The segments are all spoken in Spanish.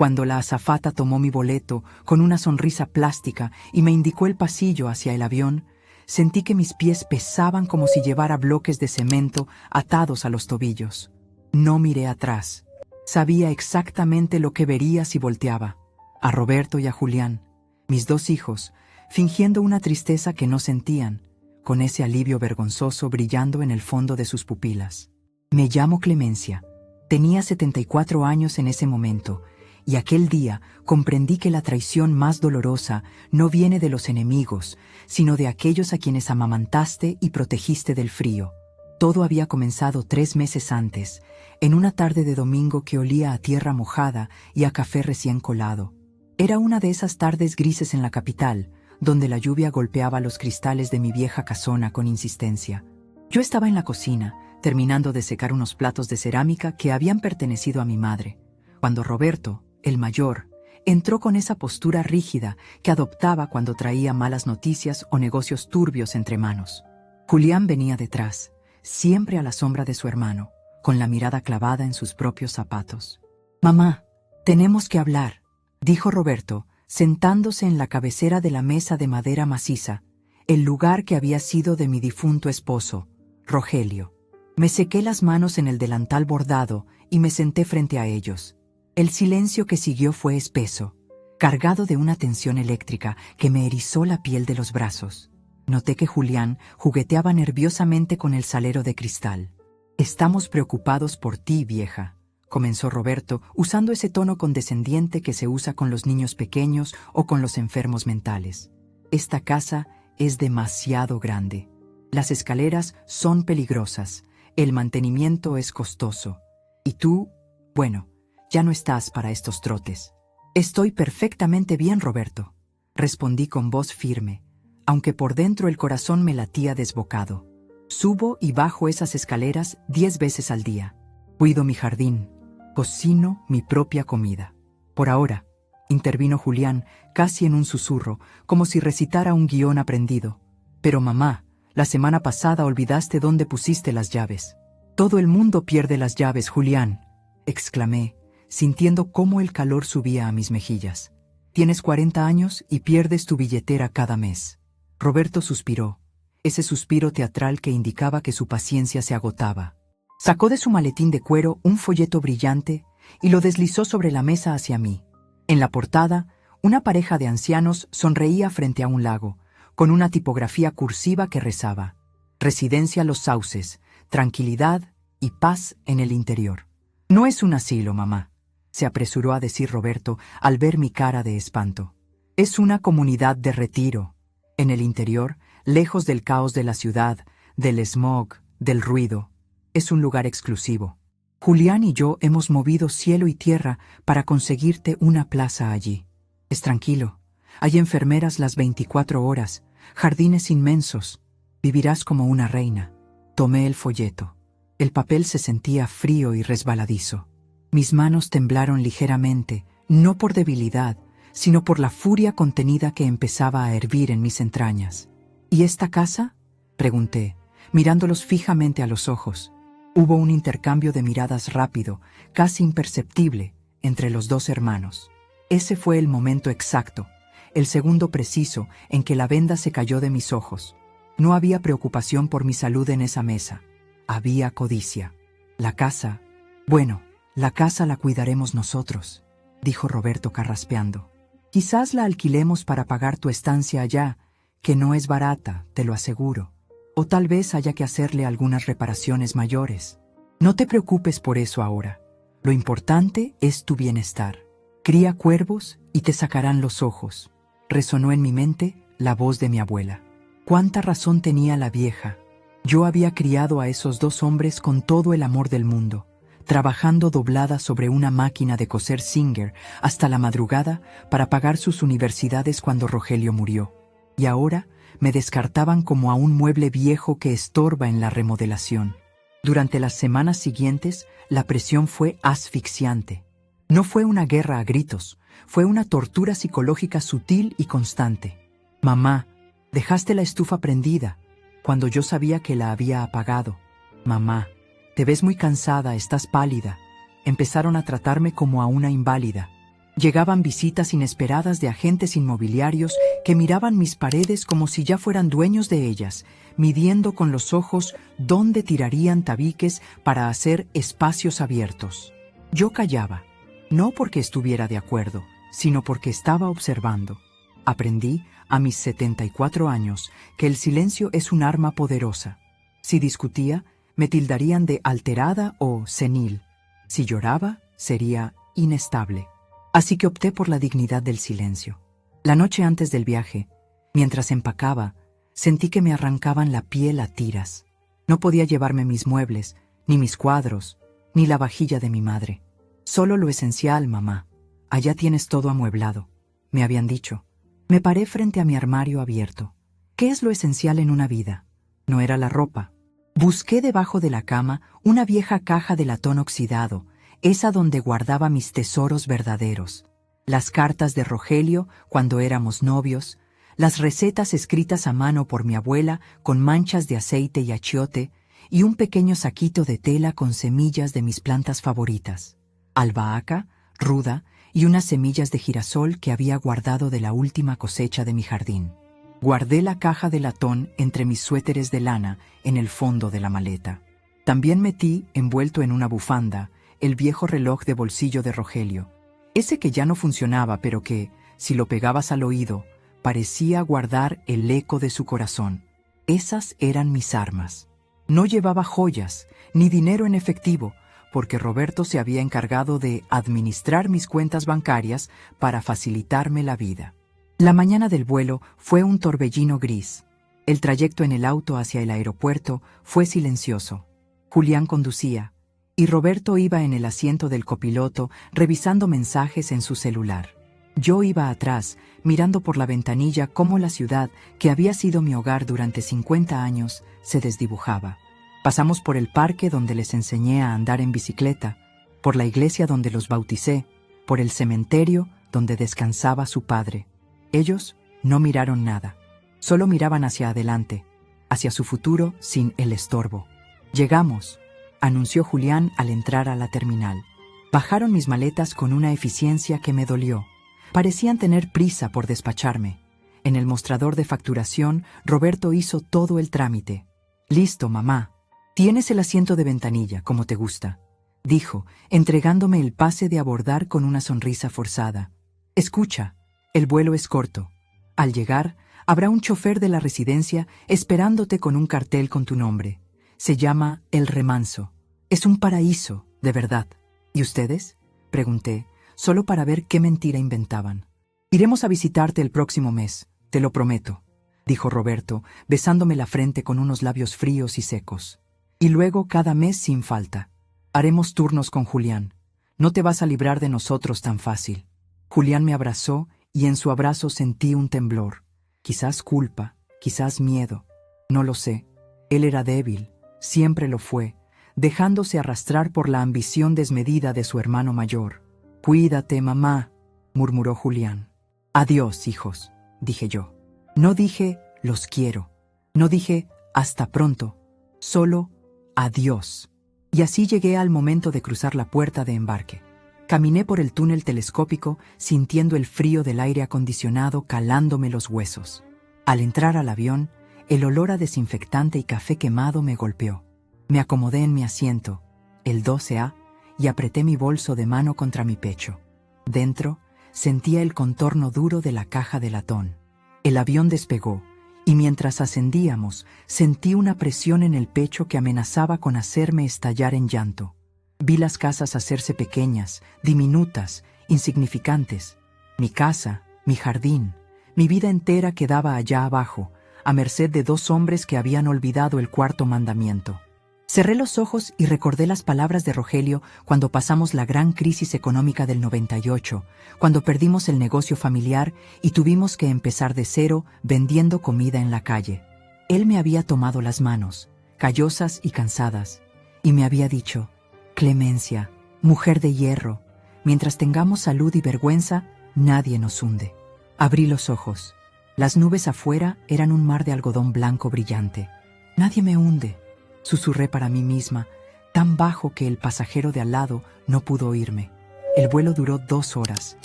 Cuando la azafata tomó mi boleto con una sonrisa plástica y me indicó el pasillo hacia el avión, sentí que mis pies pesaban como si llevara bloques de cemento atados a los tobillos. No miré atrás. Sabía exactamente lo que vería si volteaba. A Roberto y a Julián, mis dos hijos, fingiendo una tristeza que no sentían, con ese alivio vergonzoso brillando en el fondo de sus pupilas. Me llamo Clemencia. Tenía 74 años en ese momento, y aquel día comprendí que la traición más dolorosa no viene de los enemigos, sino de aquellos a quienes amamantaste y protegiste del frío. Todo había comenzado 3 meses antes, en una tarde de domingo que olía a tierra mojada y a café recién colado. Era una de esas tardes grises en la capital, donde la lluvia golpeaba los cristales de mi vieja casona con insistencia. Yo estaba en la cocina, terminando de secar unos platos de cerámica que habían pertenecido a mi madre, cuando Roberto, el mayor, entró con esa postura rígida que adoptaba cuando traía malas noticias o negocios turbios entre manos. Julián venía detrás, siempre a la sombra de su hermano, con la mirada clavada en sus propios zapatos. «Mamá, tenemos que hablar», dijo Roberto, sentándose en la cabecera de la mesa de madera maciza, el lugar que había sido de mi difunto esposo, Rogelio. Me sequé las manos en el delantal bordado y me senté frente a ellos. El silencio que siguió fue espeso, cargado de una tensión eléctrica que me erizó la piel de los brazos. Noté que Julián jugueteaba nerviosamente con el salero de cristal. «Estamos preocupados por ti, vieja», comenzó Roberto, usando ese tono condescendiente que se usa con los niños pequeños o con los enfermos mentales. «Esta casa es demasiado grande. Las escaleras son peligrosas, el mantenimiento es costoso. Y tú, bueno, ya no estás para estos trotes». «Estoy perfectamente bien, Roberto», respondí con voz firme, aunque por dentro el corazón me latía desbocado. «Subo y bajo esas escaleras 10 veces al día. Cuido mi jardín. Cocino mi propia comida. Por ahora», intervino Julián, casi en un susurro, como si recitara un guión aprendido. «Pero mamá, la semana pasada olvidaste dónde pusiste las llaves». «Todo el mundo pierde las llaves, Julián», exclamé, sintiendo cómo el calor subía a mis mejillas. «Tienes 40 años y pierdes tu billetera cada mes». Roberto suspiró, ese suspiro teatral que indicaba que su paciencia se agotaba. Sacó de su maletín de cuero un folleto brillante y lo deslizó sobre la mesa hacia mí. En la portada, una pareja de ancianos sonreía frente a un lago, con una tipografía cursiva que rezaba: «Residencia Los Sauces, tranquilidad y paz en el interior». «No es un asilo, mamá», se apresuró a decir Roberto al ver mi cara de espanto. «Es una comunidad de retiro. En el interior, lejos del caos de la ciudad, del smog, del ruido. Es un lugar exclusivo. Julián y yo hemos movido cielo y tierra para conseguirte una plaza allí. Es tranquilo. Hay enfermeras las 24 horas, jardines inmensos. Vivirás como una reina». Tomé el folleto. El papel se sentía frío y resbaladizo. Mis manos temblaron ligeramente, no por debilidad, sino por la furia contenida que empezaba a hervir en mis entrañas. «¿Y esta casa?», pregunté, mirándolos fijamente a los ojos. Hubo un intercambio de miradas rápido, casi imperceptible, entre los dos hermanos. Ese fue el momento exacto, el segundo preciso en que la venda se cayó de mis ojos. No había preocupación por mi salud en esa mesa. Había codicia. «La casa, bueno, la casa la cuidaremos nosotros», dijo Roberto carraspeando. «Quizás la alquilemos para pagar tu estancia allá, que no es barata, te lo aseguro. O tal vez haya que hacerle algunas reparaciones mayores. No te preocupes por eso ahora. Lo importante es tu bienestar. Cría cuervos y te sacarán los ojos». Resonó en mi mente la voz de mi abuela. Cuánta razón tenía la vieja. Yo había criado a esos dos hombres con todo el amor del mundo, trabajando doblada sobre una máquina de coser Singer hasta la madrugada para pagar sus universidades cuando Rogelio murió. Y ahora me descartaban como a un mueble viejo que estorba en la remodelación. Durante las semanas siguientes, la presión fue asfixiante. No fue una guerra a gritos, fue una tortura psicológica sutil y constante. «Mamá, dejaste la estufa prendida», cuando yo sabía que la había apagado. «Mamá, te ves muy cansada, estás pálida». Empezaron a tratarme como a una inválida. Llegaban visitas inesperadas de agentes inmobiliarios que miraban mis paredes como si ya fueran dueños de ellas, midiendo con los ojos dónde tirarían tabiques para hacer espacios abiertos. Yo callaba, no porque estuviera de acuerdo, sino porque estaba observando. Aprendí, a mis 74 años, que el silencio es un arma poderosa. Si discutía, me tildarían de alterada o senil. Si lloraba, sería inestable. Así que opté por la dignidad del silencio. La noche antes del viaje, mientras empacaba, sentí que me arrancaban la piel a tiras. No podía llevarme mis muebles, ni mis cuadros, ni la vajilla de mi madre. Solo lo esencial, mamá. Allá tienes todo amueblado, me habían dicho. Me paré frente a mi armario abierto. ¿Qué es lo esencial en una vida? No era la ropa. Busqué debajo de la cama una vieja caja de latón oxidado, esa donde guardaba mis tesoros verdaderos. Las cartas de Rogelio cuando éramos novios, las recetas escritas a mano por mi abuela con manchas de aceite y achiote, y un pequeño saquito de tela con semillas de mis plantas favoritas. Albahaca, ruda y unas semillas de girasol que había guardado de la última cosecha de mi jardín. Guardé la caja de latón entre mis suéteres de lana en el fondo de la maleta. También metí, envuelto en una bufanda, el viejo reloj de bolsillo de Rogelio. Ese que ya no funcionaba, pero que, si lo pegabas al oído, parecía guardar el eco de su corazón. Esas eran mis armas. No llevaba joyas, ni dinero en efectivo, porque Roberto se había encargado de administrar mis cuentas bancarias para facilitarme la vida. La mañana del vuelo fue un torbellino gris. El trayecto en el auto hacia el aeropuerto fue silencioso. Julián conducía, y Roberto iba en el asiento del copiloto revisando mensajes en su celular. Yo iba atrás, mirando por la ventanilla cómo la ciudad, que había sido mi hogar durante 50 años, se desdibujaba. Pasamos por el parque donde les enseñé a andar en bicicleta, por la iglesia donde los bauticé, por el cementerio donde descansaba su padre. Ellos no miraron nada, solo miraban hacia adelante, hacia su futuro sin el estorbo. Llegamos, anunció Julián al entrar a la terminal. Bajaron mis maletas con una eficiencia que me dolió. Parecían tener prisa por despacharme. En el mostrador de facturación, Roberto hizo todo el trámite. «Listo, mamá. Tienes el asiento de ventanilla, como te gusta», dijo, entregándome el pase de abordar con una sonrisa forzada. «Escucha, el vuelo es corto. Al llegar, habrá un chofer de la residencia esperándote con un cartel con tu nombre. Se llama El Remanso. Es un paraíso, de verdad». «¿Y ustedes?», pregunté, solo para ver qué mentira inventaban. «Iremos a visitarte el próximo mes, te lo prometo», dijo Roberto, besándome la frente con unos labios fríos y secos. «Y luego cada mes sin falta. Haremos turnos con Julián. No te vas a librar de nosotros tan fácil». Julián me abrazó y en su abrazo sentí un temblor. Quizás culpa, quizás miedo. No lo sé. Él era débil, siempre lo fue, dejándose arrastrar por la ambición desmedida de su hermano mayor. «Cuídate, mamá», murmuró Julián. «Adiós, hijos», dije yo. No dije «los quiero», no dije «hasta pronto», solo «adiós». Y así llegué al momento de cruzar la puerta de embarque. Caminé por el túnel telescópico sintiendo el frío del aire acondicionado calándome los huesos. Al entrar al avión, el olor a desinfectante y café quemado me golpeó. Me acomodé en mi asiento, el 12A, y apreté mi bolso de mano contra mi pecho. Dentro, sentía el contorno duro de la caja de latón. El avión despegó, y mientras ascendíamos, sentí una presión en el pecho que amenazaba con hacerme estallar en llanto. Vi las casas hacerse pequeñas, diminutas, insignificantes. Mi casa, mi jardín, mi vida entera quedaba allá abajo, a merced de dos hombres que habían olvidado el cuarto mandamiento. Cerré los ojos y recordé las palabras de Rogelio cuando pasamos la gran crisis económica del 98, cuando perdimos el negocio familiar y tuvimos que empezar de cero vendiendo comida en la calle. Él me había tomado las manos, callosas y cansadas, y me había dicho: «Clemencia, mujer de hierro, mientras tengamos salud y vergüenza, nadie nos hunde». Abrí los ojos. Las nubes afuera eran un mar de algodón blanco brillante. «Nadie me hunde», susurré para mí misma, tan bajo que el pasajero de al lado no pudo oírme. El vuelo duró 2 horas.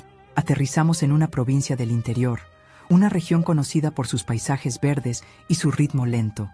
Aterrizamos en una provincia del interior, una región conocida por sus paisajes verdes y su ritmo lento.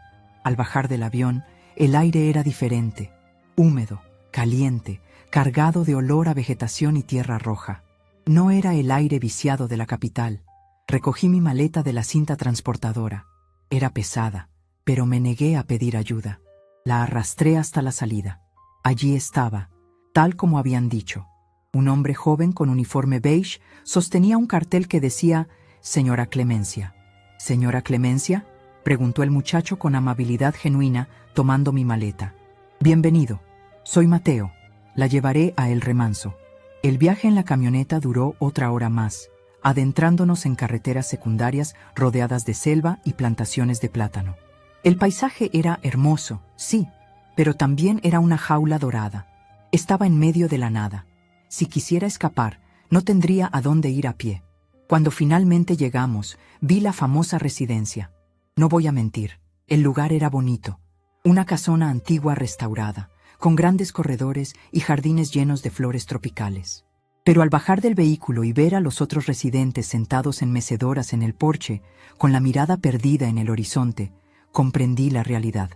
Al bajar del avión, el aire era diferente, húmedo, caliente, cargado de olor a vegetación y tierra roja. No era el aire viciado de la capital. Recogí mi maleta de la cinta transportadora. Era pesada, pero me negué a pedir ayuda. La arrastré hasta la salida. Allí estaba, tal como habían dicho. Un hombre joven con uniforme beige sostenía un cartel que decía «Señora Clemencia». «¿Señora Clemencia?», preguntó el muchacho con amabilidad genuina, tomando mi maleta. «Bienvenido. Soy Mateo. La llevaré a El Remanso». El viaje en la camioneta duró otra hora más, adentrándonos en carreteras secundarias rodeadas de selva y plantaciones de plátano. El paisaje era hermoso, sí, pero también era una jaula dorada. Estaba en medio de la nada. Si quisiera escapar, no tendría a dónde ir a pie. Cuando finalmente llegamos, vi la famosa residencia. No voy a mentir, el lugar era bonito. Una casona antigua restaurada, con grandes corredores y jardines llenos de flores tropicales. Pero al bajar del vehículo y ver a los otros residentes sentados en mecedoras en el porche, con la mirada perdida en el horizonte, comprendí la realidad.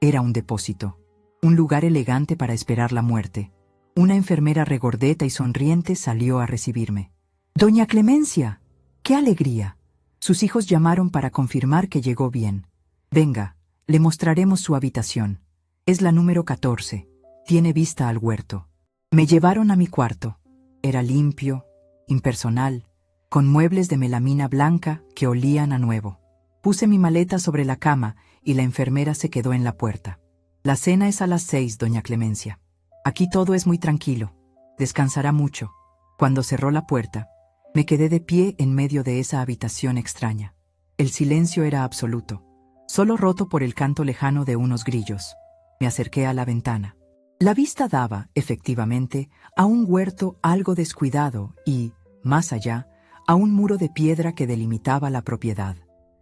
Era un depósito, un lugar elegante para esperar la muerte. Una enfermera regordeta y sonriente salió a recibirme. «Doña Clemencia, qué alegría». Sus hijos llamaron para confirmar que llegó bien. «Venga, le mostraremos su habitación. Es la número 14. Tiene vista al huerto». Me llevaron a mi cuarto. Era limpio, impersonal, con muebles de melamina blanca que olían a nuevo. Puse mi maleta sobre la cama y la enfermera se quedó en la puerta. «La cena es a las 6, doña Clemencia. Aquí todo es muy tranquilo. Descansará mucho». Cuando cerró la puerta, me quedé de pie en medio de esa habitación extraña. El silencio era absoluto, solo roto por el canto lejano de unos grillos. Me acerqué a la ventana. La vista daba, efectivamente, a un huerto algo descuidado y, más allá, a un muro de piedra que delimitaba la propiedad.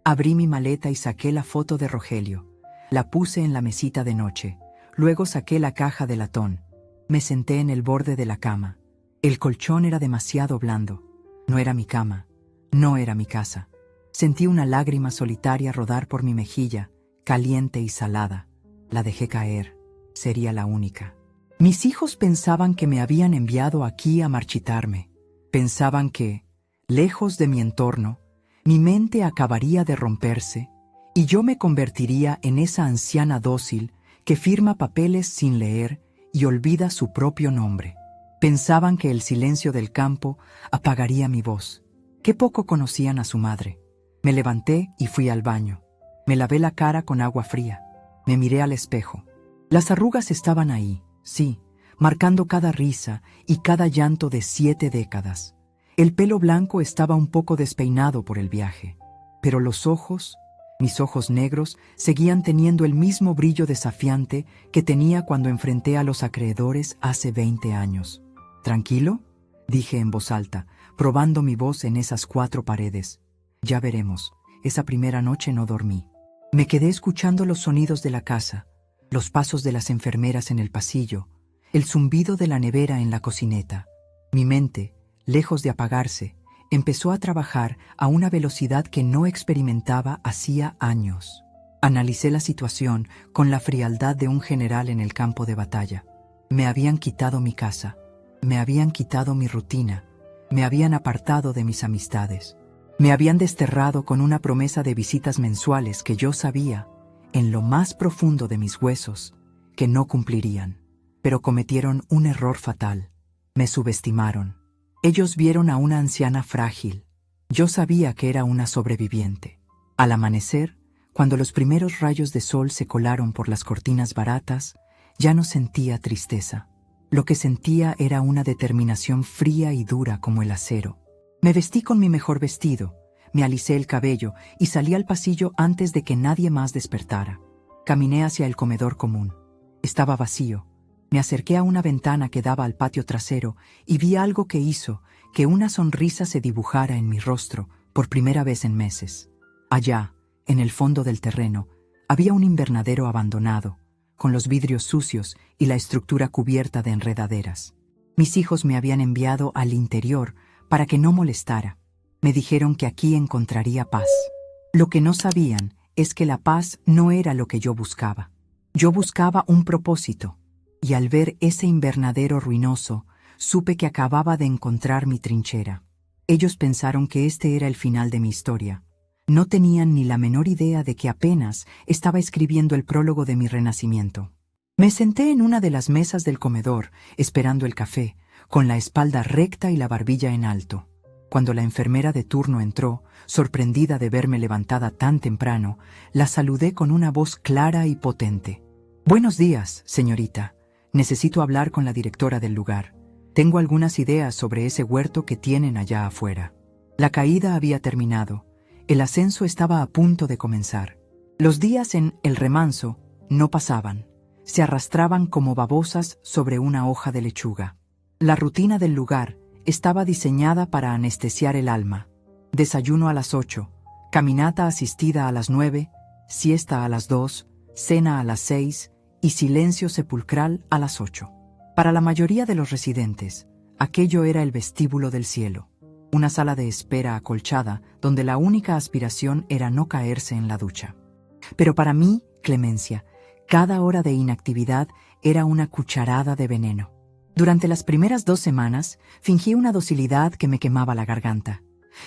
Abrí mi maleta y saqué la foto de Rogelio. La puse en la mesita de noche. Luego saqué la caja de latón. Me senté en el borde de la cama. El colchón era demasiado blando. No era mi cama. No era mi casa. Sentí una lágrima solitaria rodar por mi mejilla, caliente y salada. La dejé caer. Sería la única. Mis hijos pensaban que me habían enviado aquí a marchitarme. Pensaban que, lejos de mi entorno, mi mente acabaría de romperse y yo me convertiría en esa anciana dócil que firma papeles sin leer y olvida su propio nombre. Pensaban que el silencio del campo apagaría mi voz. Qué poco conocían a su madre. Me levanté y fui al baño. Me lavé la cara con agua fría. Me miré al espejo. Las arrugas estaban ahí, sí, marcando cada risa y cada llanto de 7 décadas. El pelo blanco estaba un poco despeinado por el viaje, pero los ojos, mis ojos negros, seguían teniendo el mismo brillo desafiante que tenía cuando enfrenté a los acreedores hace 20 años. «¿Tranquilo?», dije en voz alta, probando mi voz en esas 4 paredes. Ya veremos, esa primera noche no dormí. Me quedé escuchando los sonidos de la casa, los pasos de las enfermeras en el pasillo, el zumbido de la nevera en la cocineta. Mi mente, lejos de apagarse, empezó a trabajar a una velocidad que no experimentaba hacía años. Analicé la situación con la frialdad de un general en el campo de batalla. Me habían quitado mi casa, me habían quitado mi rutina, me habían apartado de mis amistades, me habían desterrado con una promesa de visitas mensuales que yo sabía, en lo más profundo de mis huesos, que no cumplirían. Pero cometieron un error fatal. Me subestimaron. Ellos vieron a una anciana frágil. Yo sabía que era una sobreviviente. Al amanecer, cuando los primeros rayos de sol se colaron por las cortinas baratas, ya no sentía tristeza. Lo que sentía era una determinación fría y dura como el acero. Me vestí con mi mejor vestido, me alisé el cabello y salí al pasillo antes de que nadie más despertara. Caminé hacia el comedor común. Estaba vacío. Me acerqué a una ventana que daba al patio trasero y vi algo que hizo que una sonrisa se dibujara en mi rostro por primera vez en meses. Allá, en el fondo del terreno, había un invernadero abandonado, con los vidrios sucios y la estructura cubierta de enredaderas. Mis hijos me habían enviado al interior para que no molestara. Me dijeron que aquí encontraría paz. Lo que no sabían es que la paz no era lo que yo buscaba. Yo buscaba un propósito, y al ver ese invernadero ruinoso, supe que acababa de encontrar mi trinchera. Ellos pensaron que este era el final de mi historia. No tenían ni la menor idea de que apenas estaba escribiendo el prólogo de mi renacimiento. Me senté en una de las mesas del comedor, esperando el café, con la espalda recta y la barbilla en alto. Cuando la enfermera de turno entró, sorprendida de verme levantada tan temprano, la saludé con una voz clara y potente. «Buenos días, señorita. Necesito hablar con la directora del lugar. Tengo algunas ideas sobre ese huerto que tienen allá afuera». La caída había terminado. El ascenso estaba a punto de comenzar. Los días en El Remanso no pasaban. Se arrastraban como babosas sobre una hoja de lechuga. La rutina del lugar estaba diseñada para anestesiar el alma. Desayuno a las 8, caminata asistida a las 9, siesta a las 2, cena a las 6 y silencio sepulcral a las 8. Para la mayoría de los residentes, aquello era el vestíbulo del cielo, una sala de espera acolchada donde la única aspiración era no caerse en la ducha. Pero para mí, Clemencia, cada hora de inactividad era una cucharada de veneno. Durante las primeras 2 semanas, fingí una docilidad que me quemaba la garganta.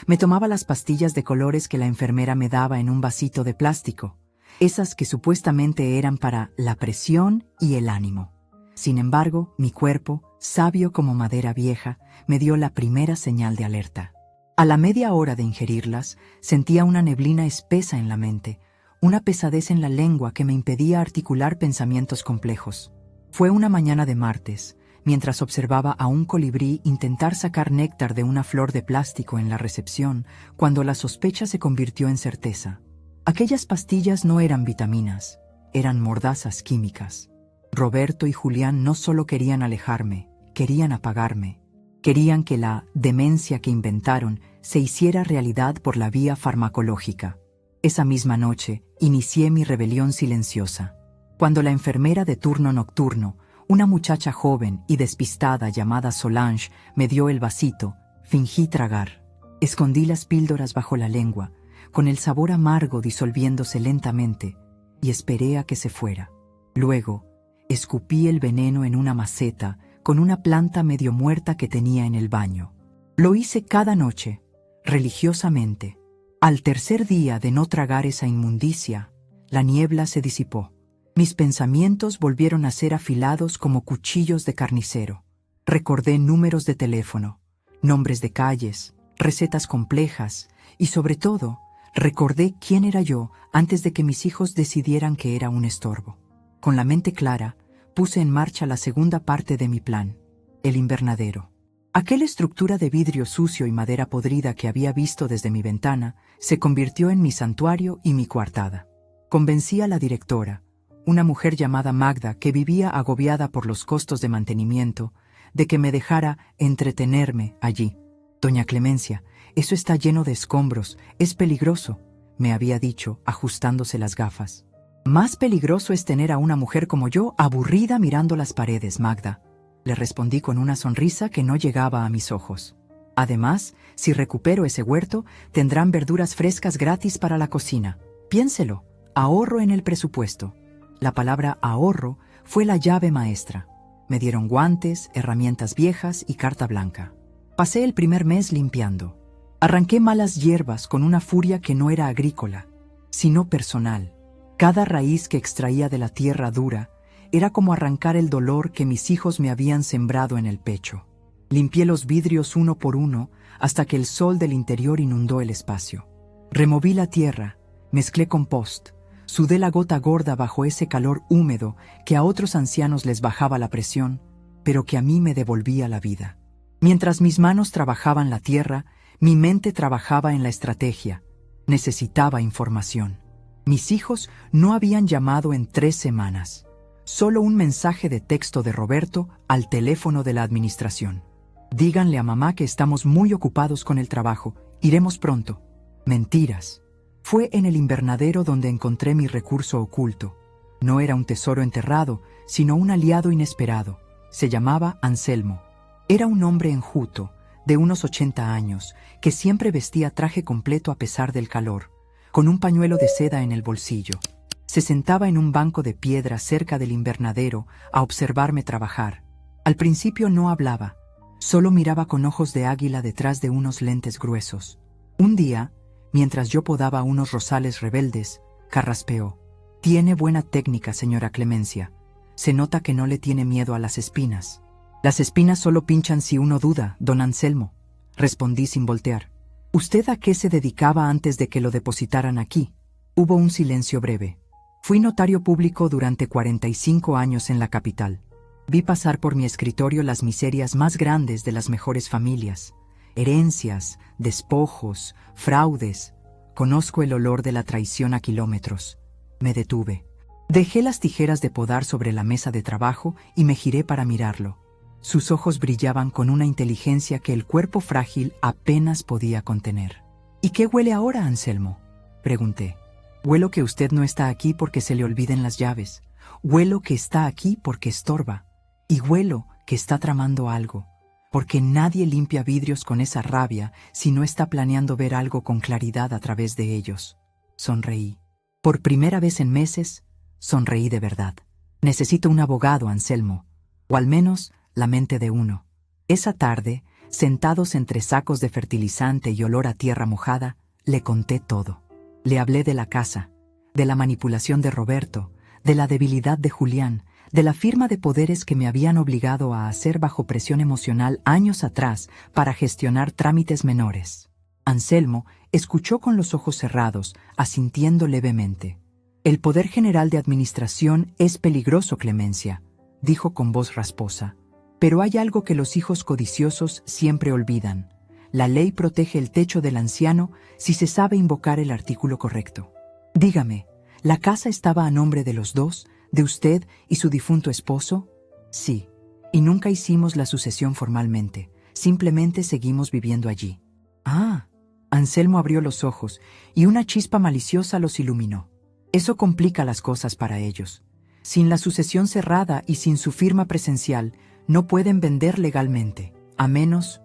Me tomaba las pastillas de colores que la enfermera me daba en un vasito de plástico, esas que supuestamente eran para la presión y el ánimo. Sin embargo, mi cuerpo, sabio como madera vieja, me dio la primera señal de alerta. A la media hora de ingerirlas, sentía una neblina espesa en la mente, una pesadez en la lengua que me impedía articular pensamientos complejos. Fue una mañana de martes, mientras observaba a un colibrí intentar sacar néctar de una flor de plástico en la recepción, cuando la sospecha se convirtió en certeza. Aquellas pastillas no eran vitaminas, eran mordazas químicas. Roberto y Julián no solo querían alejarme, querían apagarme. Querían que la demencia que inventaron se hiciera realidad por la vía farmacológica. Esa misma noche, inicié mi rebelión silenciosa. Cuando la enfermera de turno nocturno, una muchacha joven y despistada llamada Solange, me dio el vasito, fingí tragar. Escondí las píldoras bajo la lengua, con el sabor amargo disolviéndose lentamente, y esperé a que se fuera. Luego, escupí el veneno en una maceta con una planta medio muerta que tenía en el baño. Lo hice cada noche, religiosamente. Al tercer día de no tragar esa inmundicia, la niebla se disipó. Mis pensamientos volvieron a ser afilados como cuchillos de carnicero. Recordé números de teléfono, nombres de calles, recetas complejas y, sobre todo, recordé quién era yo antes de que mis hijos decidieran que era un estorbo. Con la mente clara, puse en marcha la segunda parte de mi plan, el invernadero. Aquella estructura de vidrio sucio y madera podrida que había visto desde mi ventana se convirtió en mi santuario y mi coartada. Convencí a la directora, una mujer llamada Magda que vivía agobiada por los costos de mantenimiento, de que me dejara entretenerme allí. «Doña Clemencia, eso está lleno de escombros, es peligroso», me había dicho, ajustándose las gafas. «Más peligroso es tener a una mujer como yo aburrida mirando las paredes, Magda», le respondí con una sonrisa que no llegaba a mis ojos. «Además, si recupero ese huerto, tendrán verduras frescas gratis para la cocina. Piénselo, ahorro en el presupuesto». La palabra ahorro fue la llave maestra. Me dieron guantes, herramientas viejas y carta blanca. Pasé el primer mes limpiando. Arranqué malas hierbas con una furia que no era agrícola, sino personal. Cada raíz que extraía de la tierra dura era como arrancar el dolor que mis hijos me habían sembrado en el pecho. Limpié los vidrios uno por uno hasta que el sol del interior inundó el espacio. Removí la tierra, mezclé compost, sudé la gota gorda bajo ese calor húmedo que a otros ancianos les bajaba la presión, pero que a mí me devolvía la vida. Mientras mis manos trabajaban la tierra, mi mente trabajaba en la estrategia. Necesitaba información. Mis hijos no habían llamado en 3 semanas. Solo un mensaje de texto de Roberto al teléfono de la administración. «Díganle a mamá que estamos muy ocupados con el trabajo. Iremos pronto». Mentiras. Fue en el invernadero donde encontré mi recurso oculto. No era un tesoro enterrado, sino un aliado inesperado. Se llamaba Anselmo. Era un hombre enjuto, de unos 80 años, que siempre vestía traje completo a pesar del calor, con un pañuelo de seda en el bolsillo. Se sentaba en un banco de piedra cerca del invernadero a observarme trabajar. Al principio no hablaba, solo miraba con ojos de águila detrás de unos lentes gruesos. Un día, mientras yo podaba unos rosales rebeldes, carraspeó. «Tiene buena técnica, señora Clemencia. Se nota que no le tiene miedo a las espinas». «Las espinas solo pinchan si uno duda, don Anselmo», respondí sin voltear. «¿Usted a qué se dedicaba antes de que lo depositaran aquí?» Hubo un silencio breve. Fui notario público durante 45 años en la capital. Vi pasar por mi escritorio las miserias más grandes de las mejores familias. Herencias, despojos, fraudes. Conozco el olor de la traición a kilómetros. Me detuve. Dejé las tijeras de podar sobre la mesa de trabajo y me giré para mirarlo. Sus ojos brillaban con una inteligencia que el cuerpo frágil apenas podía contener. «¿Y qué huele ahora, Anselmo?», pregunté. «Huelo que usted no está aquí porque se le olviden las llaves. Huelo que está aquí porque estorba. Y huelo que está tramando algo, porque nadie limpia vidrios con esa rabia si no está planeando ver algo con claridad a través de ellos». Sonreí. Por primera vez en meses, sonreí de verdad. «Necesito un abogado, Anselmo, o al menos la mente de uno». Esa tarde, sentados entre sacos de fertilizante y olor a tierra mojada, le conté todo. Le hablé de la casa, de la manipulación de Roberto, de la debilidad de Julián, de la firma de poderes que me habían obligado a hacer bajo presión emocional años atrás para gestionar trámites menores. Anselmo escuchó con los ojos cerrados, asintiendo levemente. «El poder general de administración es peligroso, Clemencia», dijo con voz rasposa. «Pero hay algo que los hijos codiciosos siempre olvidan. La ley protege el techo del anciano si se sabe invocar el artículo correcto. Dígame, ¿la casa estaba a nombre de los dos, de usted y su difunto esposo?» «Sí, y nunca hicimos la sucesión formalmente. Simplemente seguimos viviendo allí». «Ah». Anselmo abrió los ojos y una chispa maliciosa los iluminó. «Eso complica las cosas para ellos. Sin la sucesión cerrada y sin su firma presencial, no pueden vender legalmente, a menos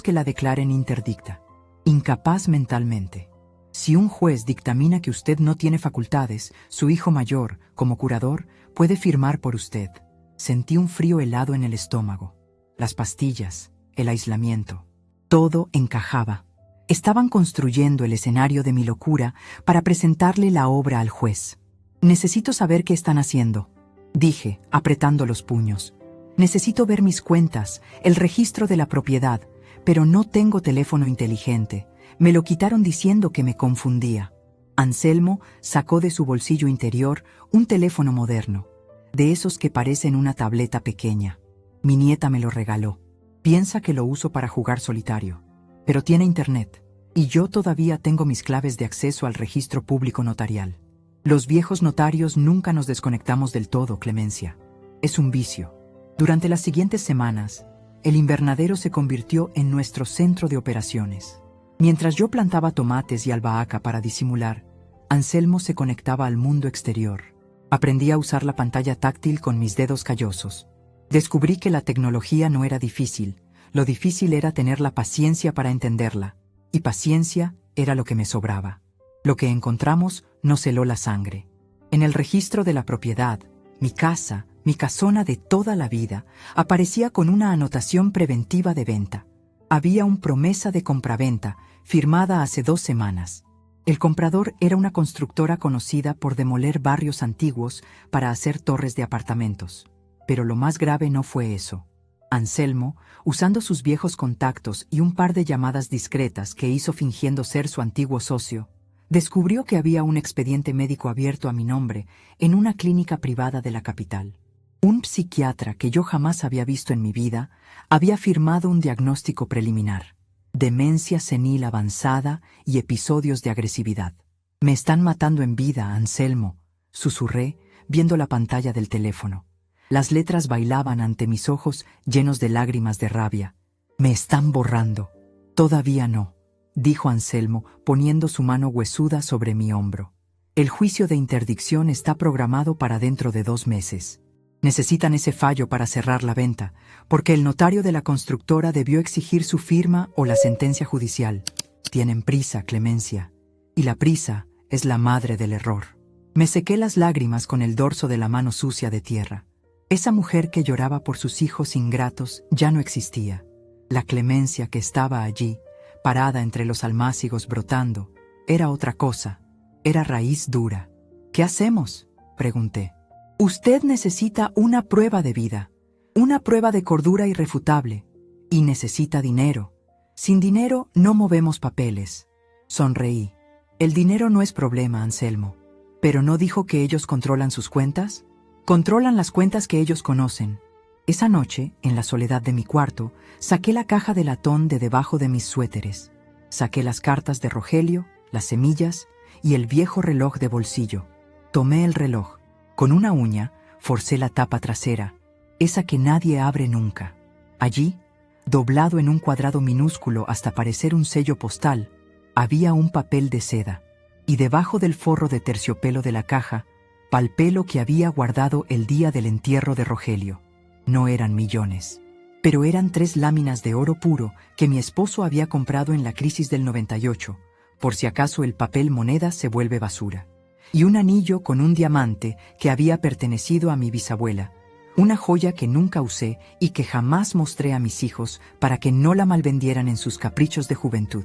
que la declaren interdicta, incapaz mentalmente. Si un juez dictamina que usted no tiene facultades, su hijo mayor, como curador, puede firmar por usted». Sentí un frío helado en el estómago. Las pastillas, el aislamiento, todo encajaba. Estaban construyendo el escenario de mi locura para presentarle la obra al juez. «Necesito saber qué están haciendo», dije, apretando los puños. «Necesito ver mis cuentas, el registro de la propiedad, pero no tengo teléfono inteligente. Me lo quitaron diciendo que me confundía». Anselmo sacó de su bolsillo interior un teléfono moderno, de esos que parecen una tableta pequeña. «Mi nieta me lo regaló. Piensa que lo uso para jugar solitario. Pero tiene internet, y yo todavía tengo mis claves de acceso al registro público notarial. Los viejos notarios nunca nos desconectamos del todo, Clemencia. Es un vicio». Durante las siguientes semanas, el invernadero se convirtió en nuestro centro de operaciones. Mientras yo plantaba tomates y albahaca para disimular, Anselmo se conectaba al mundo exterior. Aprendí a usar la pantalla táctil con mis dedos callosos. Descubrí que la tecnología no era difícil. Lo difícil era tener la paciencia para entenderla. Y paciencia era lo que me sobraba. Lo que encontramos nos heló la sangre. En el registro de la propiedad, mi casa, mi casona de toda la vida, aparecía con una anotación preventiva de venta. Había una promesa de compraventa, firmada hace 2 semanas. El comprador era una constructora conocida por demoler barrios antiguos para hacer torres de apartamentos. Pero lo más grave no fue eso. Anselmo, usando sus viejos contactos y un par de llamadas discretas que hizo fingiendo ser su antiguo socio, descubrió que había un expediente médico abierto a mi nombre en una clínica privada de la capital. Un psiquiatra que yo jamás había visto en mi vida había firmado un diagnóstico preliminar: demencia senil avanzada y episodios de agresividad. «Me están matando en vida, Anselmo», susurré, viendo la pantalla del teléfono. Las letras bailaban ante mis ojos llenos de lágrimas de rabia. «Me están borrando». «Todavía no», dijo Anselmo, poniendo su mano huesuda sobre mi hombro. «El juicio de interdicción está programado para dentro de 2 meses. Necesitan ese fallo para cerrar la venta, porque el notario de la constructora debió exigir su firma o la sentencia judicial. Tienen prisa, Clemencia, y la prisa es la madre del error. Me sequé las lágrimas con el dorso de la mano sucia de tierra. Esa mujer que lloraba por sus hijos ingratos ya no existía. La Clemencia que estaba allí, parada entre los almácigos brotando, era otra cosa, era raíz dura. ¿Qué hacemos?, pregunté. Usted necesita una prueba de vida, una prueba de cordura irrefutable, y necesita dinero. Sin dinero no movemos papeles. Sonreí. El dinero no es problema, Anselmo. ¿Pero no dijo que ellos controlan sus cuentas? Controlan las cuentas que ellos conocen. Esa noche, en la soledad de mi cuarto, saqué la caja de latón de debajo de mis suéteres. Saqué las cartas de Rogelio, las semillas y el viejo reloj de bolsillo. Tomé el reloj. Con una uña, forcé la tapa trasera, esa que nadie abre nunca. Allí, doblado en un cuadrado minúsculo hasta parecer un sello postal, había un papel de seda, y debajo del forro de terciopelo de la caja, palpé lo que había guardado el día del entierro de Rogelio. No eran millones, pero eran 3 láminas de oro puro que mi esposo había comprado en la crisis del 98, por si acaso el papel moneda se vuelve basura. Y un anillo con un diamante que había pertenecido a mi bisabuela, una joya que nunca usé y que jamás mostré a mis hijos para que no la malvendieran en sus caprichos de juventud.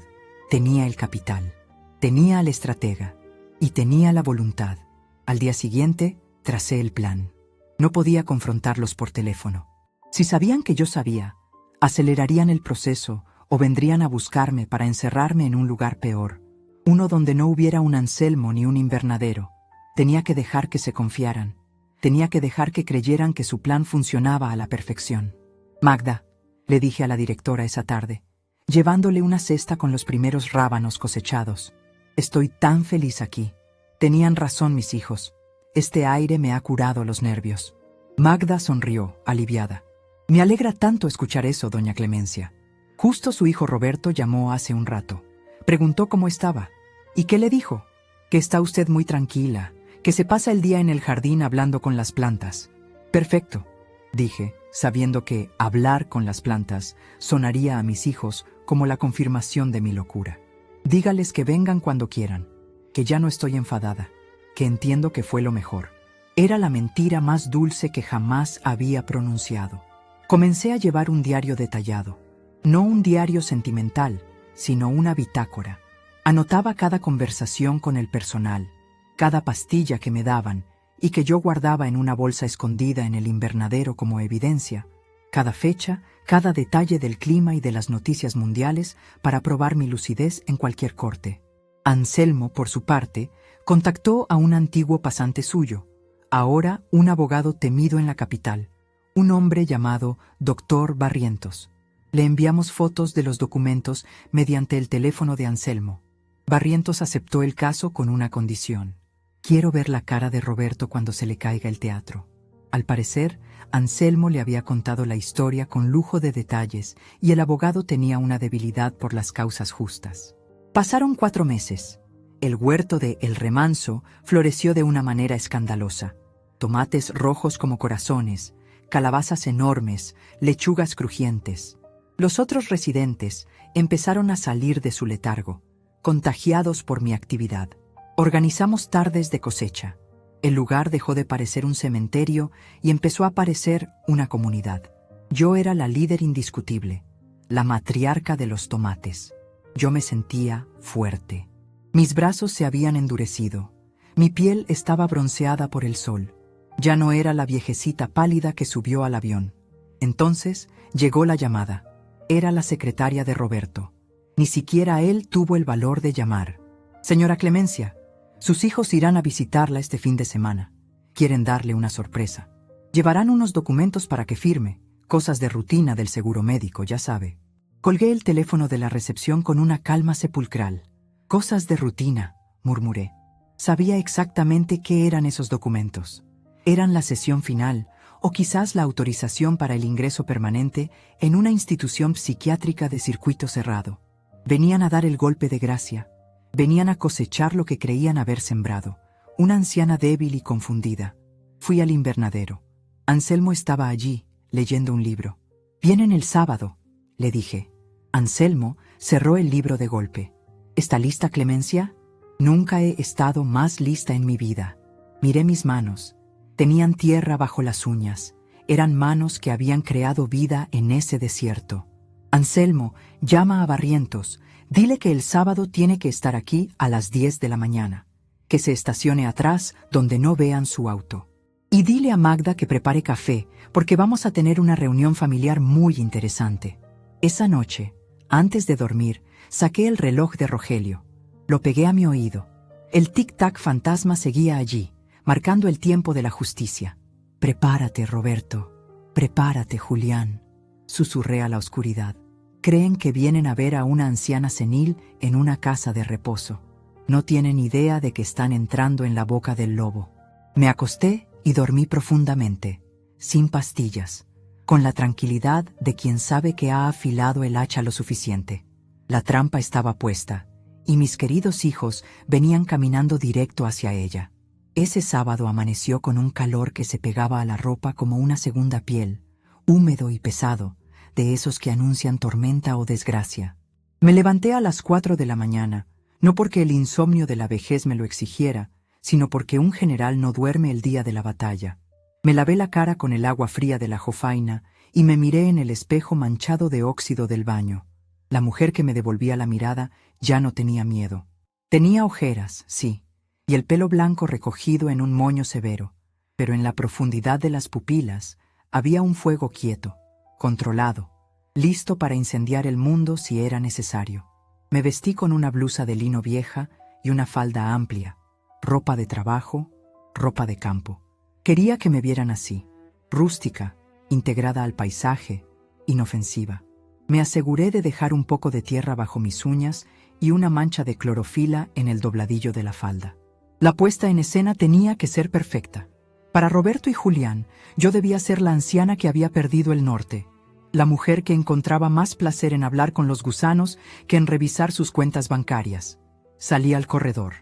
Tenía el capital, tenía al estratega y tenía la voluntad. Al día siguiente, tracé el plan. No podía confrontarlos por teléfono. Si sabían que yo sabía, acelerarían el proceso o vendrían a buscarme para encerrarme en un lugar peor. Uno donde no hubiera un Anselmo ni un invernadero. Tenía que dejar que se confiaran. Tenía que dejar que creyeran que su plan funcionaba a la perfección. Magda, le dije a la directora esa tarde, llevándole una cesta con los primeros rábanos cosechados. Estoy tan feliz aquí. Tenían razón mis hijos. Este aire me ha curado los nervios. Magda sonrió, aliviada. Me alegra tanto escuchar eso, doña Clemencia. Justo su hijo Roberto llamó hace un rato. Preguntó cómo estaba. ¿Y qué le dijo? Que está usted muy tranquila, que se pasa el día en el jardín hablando con las plantas. Perfecto, dije, sabiendo que hablar con las plantas sonaría a mis hijos como la confirmación de mi locura. Dígales que vengan cuando quieran, que ya no estoy enfadada, que entiendo que fue lo mejor. Era la mentira más dulce que jamás había pronunciado. Comencé a llevar un diario detallado, no un diario sentimental, sino una bitácora. Anotaba cada conversación con el personal, cada pastilla que me daban y que yo guardaba en una bolsa escondida en el invernadero como evidencia, cada fecha, cada detalle del clima y de las noticias mundiales para probar mi lucidez en cualquier corte. Anselmo, por su parte, contactó a un antiguo pasante suyo, ahora un abogado temido en la capital, un hombre llamado Dr. Barrientos. Le enviamos fotos de los documentos mediante el teléfono de Anselmo. Barrientos aceptó el caso con una condición. Quiero ver la cara de Roberto cuando se le caiga el teatro. Al parecer, Anselmo le había contado la historia con lujo de detalles y el abogado tenía una debilidad por las causas justas. Pasaron 4 meses. El huerto de El Remanso floreció de una manera escandalosa. Tomates rojos como corazones, calabazas enormes, lechugas crujientes. Los otros residentes empezaron a salir de su letargo, contagiados por mi actividad. Organizamos tardes de cosecha. El lugar dejó de parecer un cementerio y empezó a parecer una comunidad. Yo era la líder indiscutible, la matriarca de los tomates. Yo me sentía fuerte. Mis brazos se habían endurecido. Mi piel estaba bronceada por el sol. Ya no era la viejecita pálida que subió al avión. Entonces llegó la llamada. Era la secretaria de Roberto. Ni siquiera él tuvo el valor de llamar. Señora Clemencia, sus hijos irán a visitarla este fin de semana. Quieren darle una sorpresa. Llevarán unos documentos para que firme, cosas de rutina del seguro médico, ya sabe. Colgué el teléfono de la recepción con una calma sepulcral. Cosas de rutina, murmuré. Sabía exactamente qué eran esos documentos. Eran la sesión final, o quizás la autorización para el ingreso permanente en una institución psiquiátrica de circuito cerrado. Venían a dar el golpe de gracia. Venían a cosechar lo que creían haber sembrado, una anciana débil y confundida. Fui al invernadero. Anselmo estaba allí, leyendo un libro. «Vienen el sábado», le dije. Anselmo cerró el libro de golpe. «¿Está lista, Clemencia?» Nunca he estado más lista en mi vida. Miré mis manos. Tenían tierra bajo las uñas. Eran manos que habían creado vida en ese desierto. «Anselmo, llama a Barrientos. Dile que el sábado tiene que estar aquí a las 10 de la mañana. Que se estacione atrás donde no vean su auto. Y dile a Magda que prepare café, porque vamos a tener una reunión familiar muy interesante». Esa noche, antes de dormir, saqué el reloj de Rogelio. Lo pegué a mi oído. El tic-tac fantasma seguía allí, marcando el tiempo de la justicia. «Prepárate, Roberto. Prepárate, Julián», susurré a la oscuridad. «Creen que vienen a ver a una anciana senil en una casa de reposo. No tienen idea de que están entrando en la boca del lobo». Me acosté y dormí profundamente, sin pastillas, con la tranquilidad de quien sabe que ha afilado el hacha lo suficiente. La trampa estaba puesta, y mis queridos hijos venían caminando directo hacia ella. Ese sábado amaneció con un calor que se pegaba a la ropa como una segunda piel, húmedo y pesado, de esos que anuncian tormenta o desgracia. Me levanté a las 4 de la mañana, no porque el insomnio de la vejez me lo exigiera, sino porque un general no duerme el día de la batalla. Me lavé la cara con el agua fría de la jofaina y me miré en el espejo manchado de óxido del baño. La mujer que me devolvía la mirada ya no tenía miedo. Tenía ojeras, sí, y el pelo blanco recogido en un moño severo, pero en la profundidad de las pupilas había un fuego quieto, controlado, listo para incendiar el mundo si era necesario. Me vestí con una blusa de lino vieja y una falda amplia, ropa de trabajo, ropa de campo. Quería que me vieran así, rústica, integrada al paisaje, inofensiva. Me aseguré de dejar un poco de tierra bajo mis uñas y una mancha de clorofila en el dobladillo de la falda. La puesta en escena tenía que ser perfecta. Para Roberto y Julián, yo debía ser la anciana que había perdido el norte, la mujer que encontraba más placer en hablar con los gusanos que en revisar sus cuentas bancarias. Salí al corredor.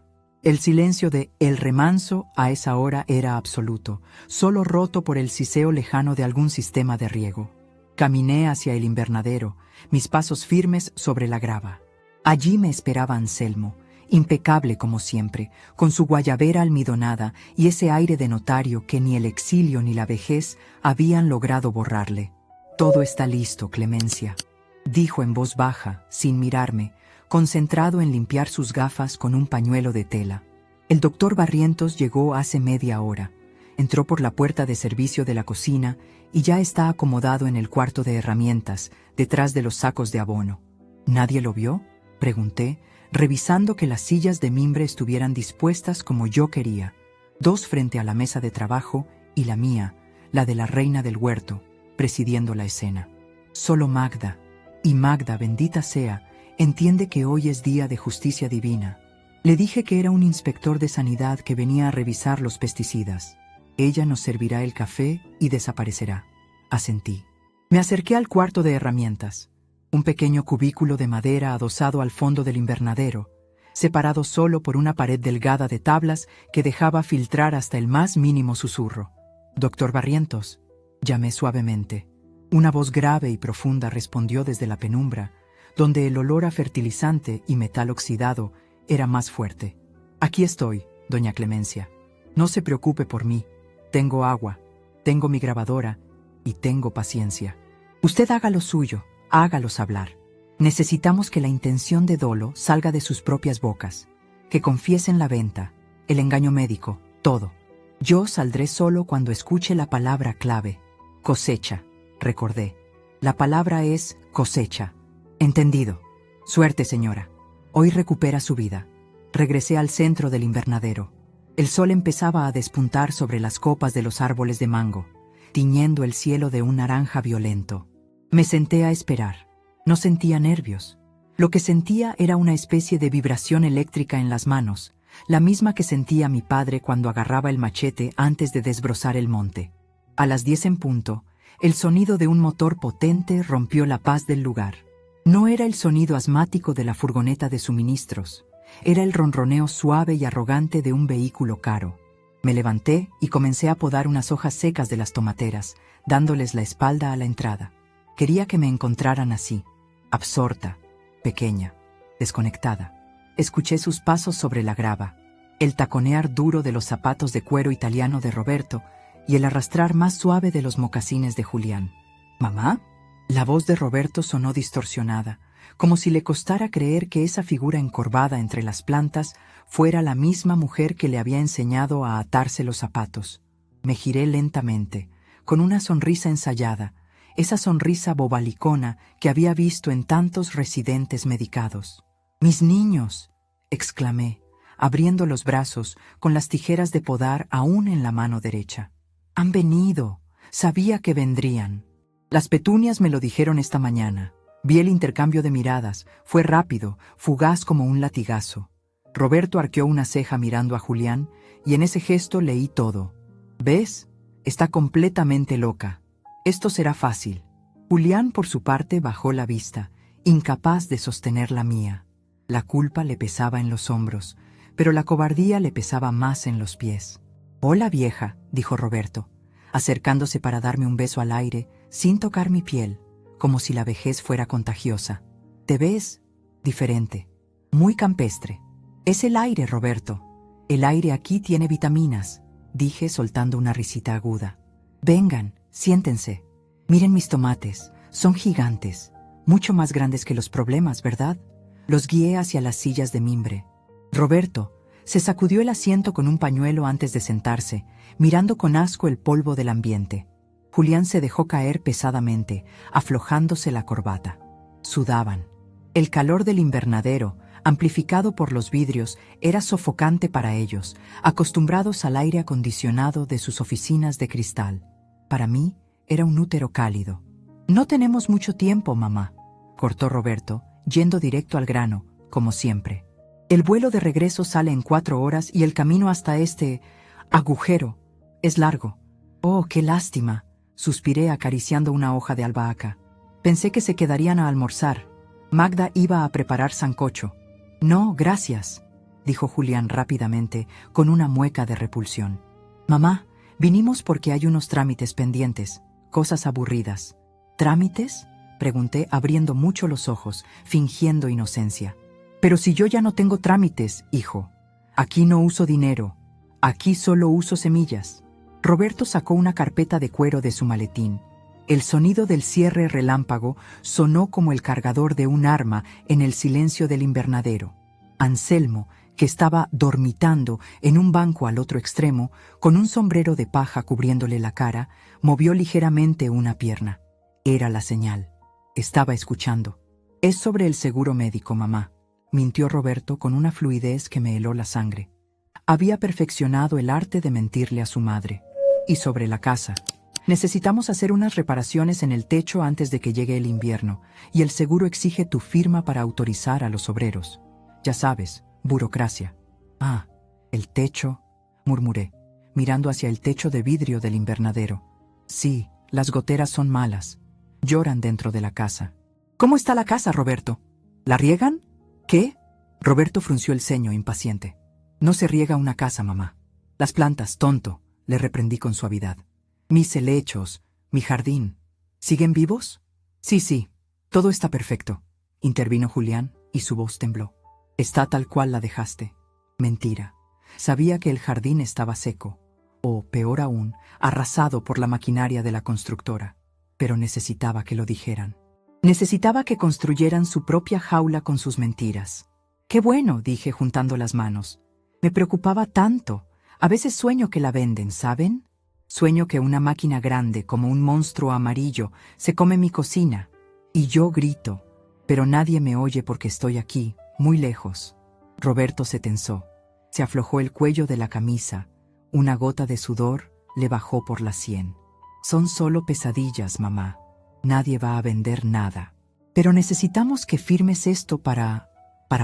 El silencio de El Remanso a esa hora era absoluto, solo roto por el siseo lejano de algún sistema de riego. Caminé hacia el invernadero, mis pasos firmes sobre la grava. Allí me esperaba Anselmo, impecable como siempre, con su guayabera almidonada y ese aire de notario que ni el exilio ni la vejez habían logrado borrarle. «Todo está listo, Clemencia», dijo en voz baja, sin mirarme, concentrado en limpiar sus gafas con un pañuelo de tela. El doctor Barrientos llegó hace media hora. Entró por la puerta de servicio de la cocina y ya está acomodado en el cuarto de herramientas, detrás de los sacos de abono. «¿Nadie lo vio?», pregunté, revisando que las sillas de mimbre estuvieran dispuestas como yo quería, 2 frente a la mesa de trabajo y la mía, la de la reina del huerto, presidiendo la escena. Solo Magda, y Magda, bendita sea, entiende que hoy es día de justicia divina. Le dije que era un inspector de sanidad que venía a revisar los pesticidas. Ella nos servirá el café y desaparecerá. Asentí. Me acerqué al cuarto de herramientas, un pequeño cubículo de madera adosado al fondo del invernadero, separado solo por una pared delgada de tablas que dejaba filtrar hasta el más mínimo susurro. «Doctor Barrientos», llamé suavemente. Una voz grave y profunda respondió desde la penumbra, donde el olor a fertilizante y metal oxidado era más fuerte. «Aquí estoy, doña Clemencia. No se preocupe por mí. Tengo agua, tengo mi grabadora y tengo paciencia. Usted haga lo suyo, hágalos hablar. Necesitamos que la intención de dolo salga de sus propias bocas, que confiesen la venta, el engaño médico, todo. Yo saldré solo cuando escuche la palabra clave. Cosecha», recordé. «La palabra es cosecha». «Entendido. Suerte, señora. Hoy recupera su vida». Regresé al centro del invernadero. El sol empezaba a despuntar sobre las copas de los árboles de mango, tiñendo el cielo de un naranja violento. Me senté a esperar. No sentía nervios. Lo que sentía era una especie de vibración eléctrica en las manos, la misma que sentía mi padre cuando agarraba el machete antes de desbrozar el monte. A las 10 en punto, el sonido de un motor potente rompió la paz del lugar. No era el sonido asmático de la furgoneta de suministros, era el ronroneo suave y arrogante de un vehículo caro. Me levanté y comencé a podar unas hojas secas de las tomateras, dándoles la espalda a la entrada. Quería que me encontraran así, absorta, pequeña, desconectada. Escuché sus pasos sobre la grava, el taconear duro de los zapatos de cuero italiano de Roberto y el arrastrar más suave de los mocasines de Julián. ¿Mamá? La voz de Roberto sonó distorsionada, como si le costara creer que esa figura encorvada entre las plantas fuera la misma mujer que le había enseñado a atarse los zapatos. Me giré lentamente, con una sonrisa ensayada, esa sonrisa bobalicona que había visto en tantos residentes medicados. «¡Mis niños!», exclamé, abriendo los brazos, con las tijeras de podar aún en la mano derecha. «Han venido. Sabía que vendrían». Las petunias me lo dijeron esta mañana. Vi el intercambio de miradas. Fue rápido, fugaz como un latigazo. Roberto arqueó una ceja mirando a Julián, y en ese gesto leí todo. «¿Ves? Está completamente loca. Esto será fácil». Julián, por su parte, bajó la vista, incapaz de sostener la mía. La culpa le pesaba en los hombros, pero la cobardía le pesaba más en los pies. «Hola, vieja», dijo Roberto, acercándose para darme un beso al aire, sin tocar mi piel, como si la vejez fuera contagiosa. «Te ves diferente, muy campestre». «Es el aire, Roberto. El aire aquí tiene vitaminas», dije soltando una risita aguda. «Vengan, siéntense. Miren mis tomates, son gigantes, mucho más grandes que los problemas, ¿verdad?». Los guié hacia las sillas de mimbre. Roberto se sacudió el asiento con un pañuelo antes de sentarse, mirando con asco el polvo del ambiente. Julián se dejó caer pesadamente, aflojándose la corbata. Sudaban. El calor del invernadero, amplificado por los vidrios, era sofocante para ellos, acostumbrados al aire acondicionado de sus oficinas de cristal. Para mí, era un útero cálido. «No tenemos mucho tiempo, mamá», cortó Roberto, yendo directo al grano, como siempre. «El vuelo de regreso sale en 4 horas y el camino hasta este agujero es largo». «Oh, qué lástima», suspiré acariciando una hoja de albahaca. «Pensé que se quedarían a almorzar. Magda iba a preparar sancocho». «No, gracias», dijo Julián rápidamente, con una mueca de repulsión. «Mamá, vinimos porque hay unos trámites pendientes, cosas aburridas». «¿Trámites?», pregunté, abriendo mucho los ojos, fingiendo inocencia. «Pero si yo ya no tengo trámites, hijo. Aquí no uso dinero. Aquí solo uso semillas». Roberto sacó una carpeta de cuero de su maletín. El sonido del cierre relámpago sonó como el cargador de un arma en el silencio del invernadero. Anselmo, que estaba dormitando en un banco al otro extremo, con un sombrero de paja cubriéndole la cara, movió ligeramente una pierna. Era la señal. Estaba escuchando. «Es sobre el seguro médico, mamá», mintió Roberto con una fluidez que me heló la sangre. Había perfeccionado el arte de mentirle a su madre. «Y sobre la casa. Necesitamos hacer unas reparaciones en el techo antes de que llegue el invierno, y el seguro exige tu firma para autorizar a los obreros. Ya sabes, burocracia». «Ah, el techo», murmuré, mirando hacia el techo de vidrio del invernadero. «Sí, las goteras son malas. Lloran dentro de la casa». «¿Cómo está la casa, Roberto? ¿La riegan?». «¿Qué?». Roberto frunció el ceño, impaciente. «No se riega una casa, mamá. Las plantas, tonto», le reprendí con suavidad. «Mis helechos, mi jardín. ¿Siguen vivos?». Sí, todo está perfecto», intervino Julián, y su voz tembló. «Está tal cual la dejaste». Mentira. Sabía que el jardín estaba seco, o, peor aún, arrasado por la maquinaria de la constructora. Pero necesitaba que lo dijeran. Necesitaba que construyeran su propia jaula con sus mentiras. «Qué bueno», dije juntando las manos. «Me preocupaba tanto. A veces sueño que la venden, ¿saben? Sueño que una máquina grande, como un monstruo amarillo, se come mi cocina. Y yo grito, pero nadie me oye porque estoy aquí, muy lejos». Roberto se tensó. Se aflojó el cuello de la camisa. Una gota de sudor le bajó por la sien. «Son solo pesadillas, mamá. Nadie va a vender nada. Pero necesitamos que firmes esto para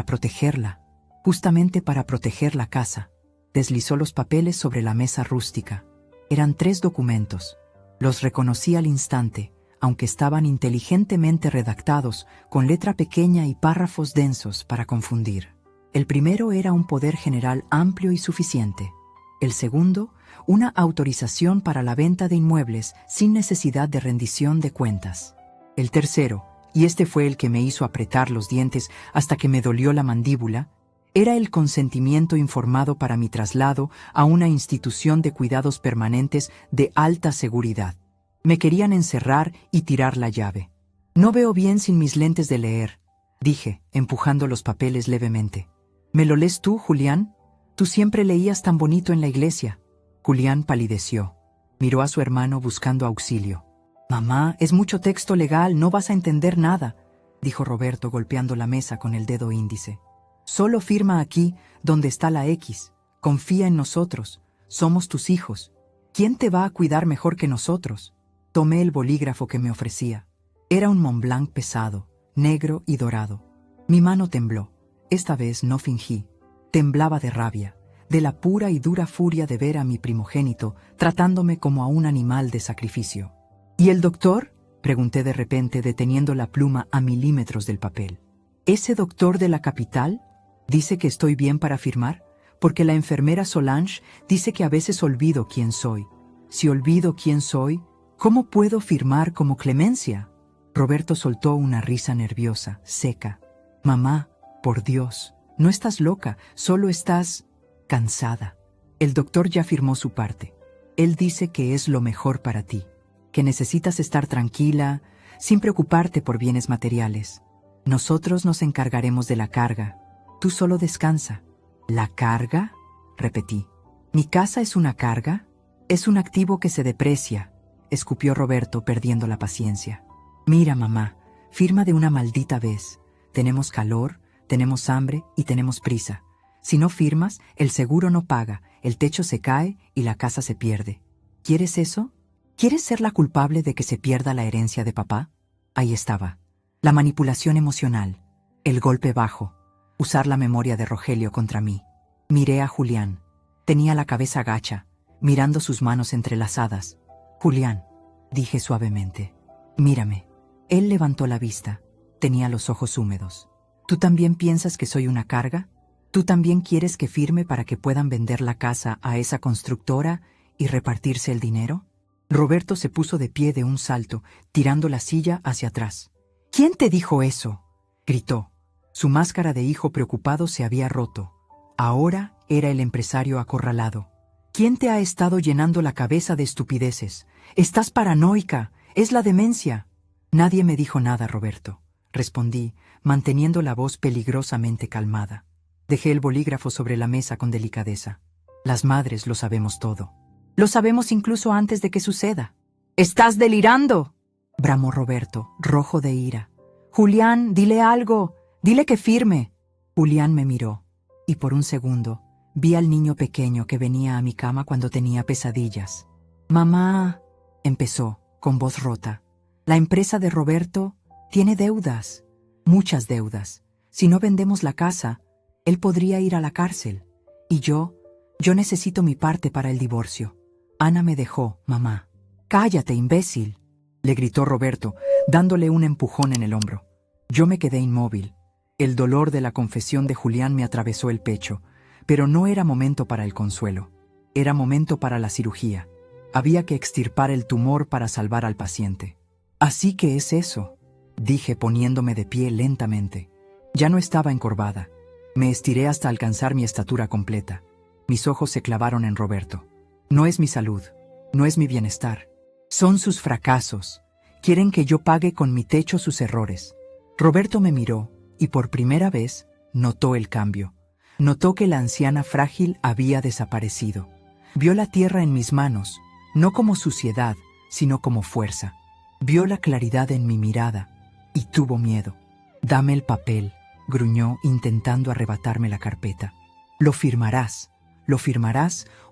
protegerla. Justamente para proteger la casa». Deslizó los papeles sobre la mesa rústica. Eran 3 documentos. Los reconocí al instante, aunque estaban inteligentemente redactados, con letra pequeña y párrafos densos para confundir. El primero era un poder general amplio y suficiente. El segundo, una autorización para la venta de inmuebles sin necesidad de rendición de cuentas. El tercero, y este fue el que me hizo apretar los dientes hasta que me dolió la mandíbula, era el consentimiento informado para mi traslado a una institución de cuidados permanentes de alta seguridad. Me querían encerrar y tirar la llave. No veo bien sin mis lentes de leer, dije, empujando los papeles levemente. ¿Me lo lees tú, Julián? Tú siempre leías tan bonito en la iglesia. Julián palideció. Miró a su hermano buscando auxilio. Mamá, es mucho texto legal, no vas a entender nada, dijo Roberto golpeando la mesa con el dedo índice. Solo firma aquí, donde está la X. Confía en nosotros. Somos tus hijos. ¿Quién te va a cuidar mejor que nosotros? Tomé el bolígrafo que me ofrecía. Era un Montblanc pesado, negro y dorado. Mi mano tembló. Esta vez no fingí. Temblaba de rabia, de la pura y dura furia de ver a mi primogénito tratándome como a un animal de sacrificio. ¿Y el doctor?, pregunté de repente, deteniendo la pluma a milímetros del papel. ¿Ese doctor de la capital? ¿Dice que estoy bien para firmar? Porque la enfermera Solange dice que a veces olvido quién soy. Si olvido quién soy, ¿cómo puedo firmar como Clemencia? Roberto soltó una risa nerviosa, seca. Mamá, por Dios, no estás loca, solo estás cansada. El doctor ya firmó su parte. Él dice que es lo mejor para ti, que necesitas estar tranquila, sin preocuparte por bienes materiales. Nosotros nos encargaremos de la carga. Tú solo descansa. ¿La carga?, repetí. ¿Mi casa es una carga? Es un activo que se deprecia, escupió Roberto, perdiendo la paciencia. Mira, mamá, firma de una maldita vez. Tenemos calor, tenemos hambre y tenemos prisa. Si no firmas, el seguro no paga, el techo se cae y la casa se pierde. ¿Quieres eso? ¿Quieres ser la culpable de que se pierda la herencia de papá? Ahí estaba. La manipulación emocional, el golpe bajo, usar la memoria de Rogelio contra mí. Miré a Julián. Tenía la cabeza gacha, mirando sus manos entrelazadas. Julián, dije suavemente, mírame. Él levantó la vista. Tenía los ojos húmedos. ¿Tú también piensas que soy una carga? ¿Tú también quieres que firme para que puedan vender la casa a esa constructora y repartirse el dinero? Roberto se puso de pie de un salto, tirando la silla hacia atrás. ¿Quién te dijo eso?, gritó. Su máscara de hijo preocupado se había roto. Ahora era el empresario acorralado. ¿Quién te ha estado llenando la cabeza de estupideces? Estás paranoica, es la demencia. Nadie me dijo nada, Roberto, respondí, manteniendo la voz peligrosamente calmada. Dejé el bolígrafo sobre la mesa con delicadeza. Las madres lo sabemos todo. Lo sabemos incluso antes de que suceda. ¡Estás delirando!, bramó Roberto, rojo de ira. Julián, dile algo. Dile que firme. Julián me miró, y por un segundo vi al niño pequeño que venía a mi cama cuando tenía pesadillas. Mamá, empezó, con voz rota. La empresa de Roberto tiene deudas, muchas deudas. Si no vendemos la casa, él podría ir a la cárcel. Y yo necesito mi parte para el divorcio. Ana me dejó, mamá. Cállate, imbécil, le gritó Roberto, dándole un empujón en el hombro. Yo me quedé inmóvil. El dolor de la confesión de Julián me atravesó el pecho, pero no era momento para el consuelo. Era momento para la cirugía. Había que extirpar el tumor para salvar al paciente. Así que es eso, dije poniéndome de pie lentamente. Ya no estaba encorvada. Me estiré hasta alcanzar mi estatura completa. Mis ojos se clavaron en Roberto. No es mi salud, no es mi bienestar. Son sus fracasos. Quieren que yo pague con mi techo sus errores. Roberto me miró y por primera vez notó el cambio. Notó que la anciana frágil había desaparecido. Vio la tierra en mis manos, no como suciedad, sino como fuerza. Vio la claridad en mi mirada y tuvo miedo. Dame el papel, gruñó intentando arrebatarme la carpeta. Lo firmarás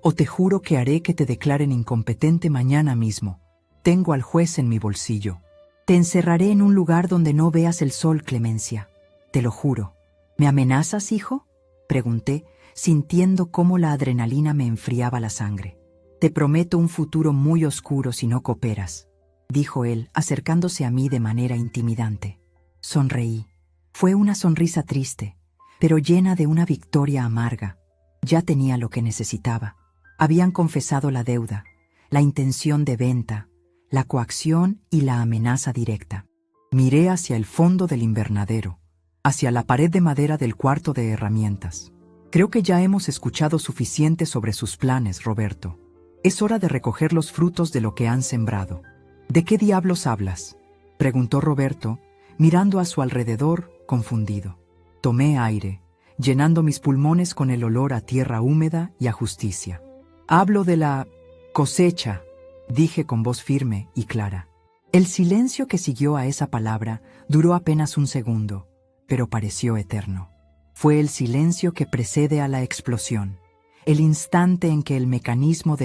o te juro que haré que te declaren incompetente mañana mismo. Tengo al juez en mi bolsillo. Te encerraré en un lugar donde no veas el sol, Clemencia. Te lo juro. ¿Me amenazas, hijo?, pregunté, sintiendo cómo la adrenalina me enfriaba la sangre. Te prometo un futuro muy oscuro si no cooperas, dijo él, acercándose a mí de manera intimidante. Sonreí. Fue una sonrisa triste, pero llena de una victoria amarga. Ya tenía lo que necesitaba. Habían confesado la deuda, la intención de venta, la coacción y la amenaza directa. Miré hacia el fondo del invernadero, hacia la pared de madera del cuarto de herramientas. Creo que ya hemos escuchado suficiente sobre sus planes, Roberto. Es hora de recoger los frutos de lo que han sembrado. ¿De qué diablos hablas?, preguntó Roberto, mirando a su alrededor, confundido. Tomé aire, llenando mis pulmones con el olor a tierra húmeda y a justicia. Hablo de la cosecha, dije con voz firme y clara. El silencio que siguió a esa palabra duró apenas un segundo, pero pareció eterno. Fue el silencio que precede a la explosión, el instante en que el mecanismo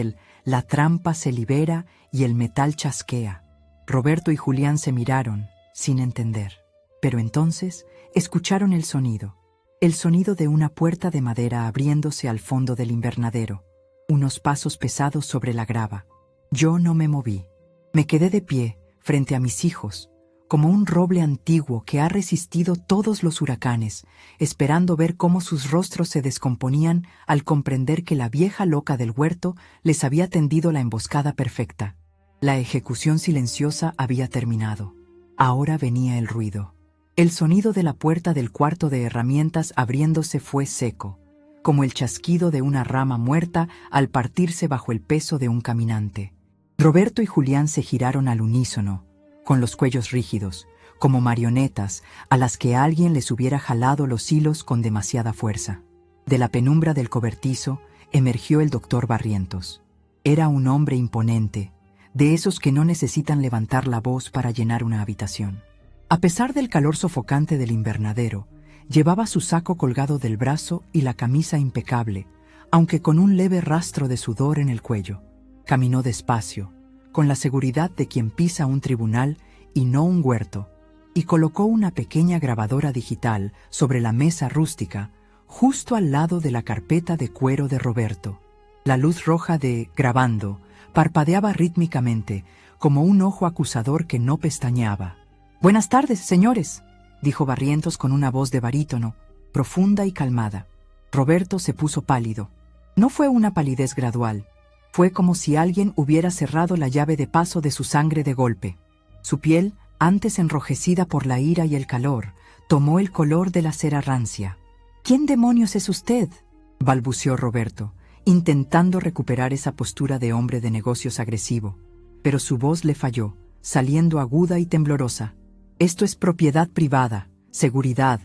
la trampa se libera y el metal chasquea. Roberto y Julián se miraron, sin entender, pero entonces escucharon el sonido de una puerta de madera abriéndose al fondo del invernadero, unos pasos pesados sobre la grava. Yo no me moví. Me quedé de pie, frente a mis hijos, como un roble antiguo que ha resistido todos los huracanes, esperando ver cómo sus rostros se descomponían al comprender que la vieja loca del huerto les había tendido la emboscada perfecta. La ejecución silenciosa había terminado. Ahora venía el ruido. El sonido de la puerta del cuarto de herramientas abriéndose fue seco, como el chasquido de una rama muerta al partirse bajo el peso de un caminante. Roberto y Julián se giraron al unísono, con los cuellos rígidos, como marionetas a las que alguien les hubiera jalado los hilos con demasiada fuerza. De la penumbra del cobertizo emergió el doctor Barrientos. Era un hombre imponente, de esos que no necesitan levantar la voz para llenar una habitación. A pesar del calor sofocante del invernadero, llevaba su saco colgado del brazo y la camisa impecable, aunque con un leve rastro de sudor en el cuello. Caminó despacio, con la seguridad de quien pisa un tribunal y no un huerto, y colocó una pequeña grabadora digital sobre la mesa rústica, justo al lado de la carpeta de cuero de Roberto. La luz roja de grabando parpadeaba rítmicamente, como un ojo acusador que no pestañeaba. «Buenas tardes, señores», dijo Barrientos con una voz de barítono, profunda y calmada. Roberto se puso pálido. No fue una palidez gradual. Fue como si alguien hubiera cerrado la llave de paso de su sangre de golpe. Su piel, antes enrojecida por la ira y el calor, tomó el color de la cera rancia. «¿Quién demonios es usted?», balbuceó Roberto, intentando recuperar esa postura de hombre de negocios agresivo. Pero su voz le falló, saliendo aguda y temblorosa. «Esto es propiedad privada, seguridad.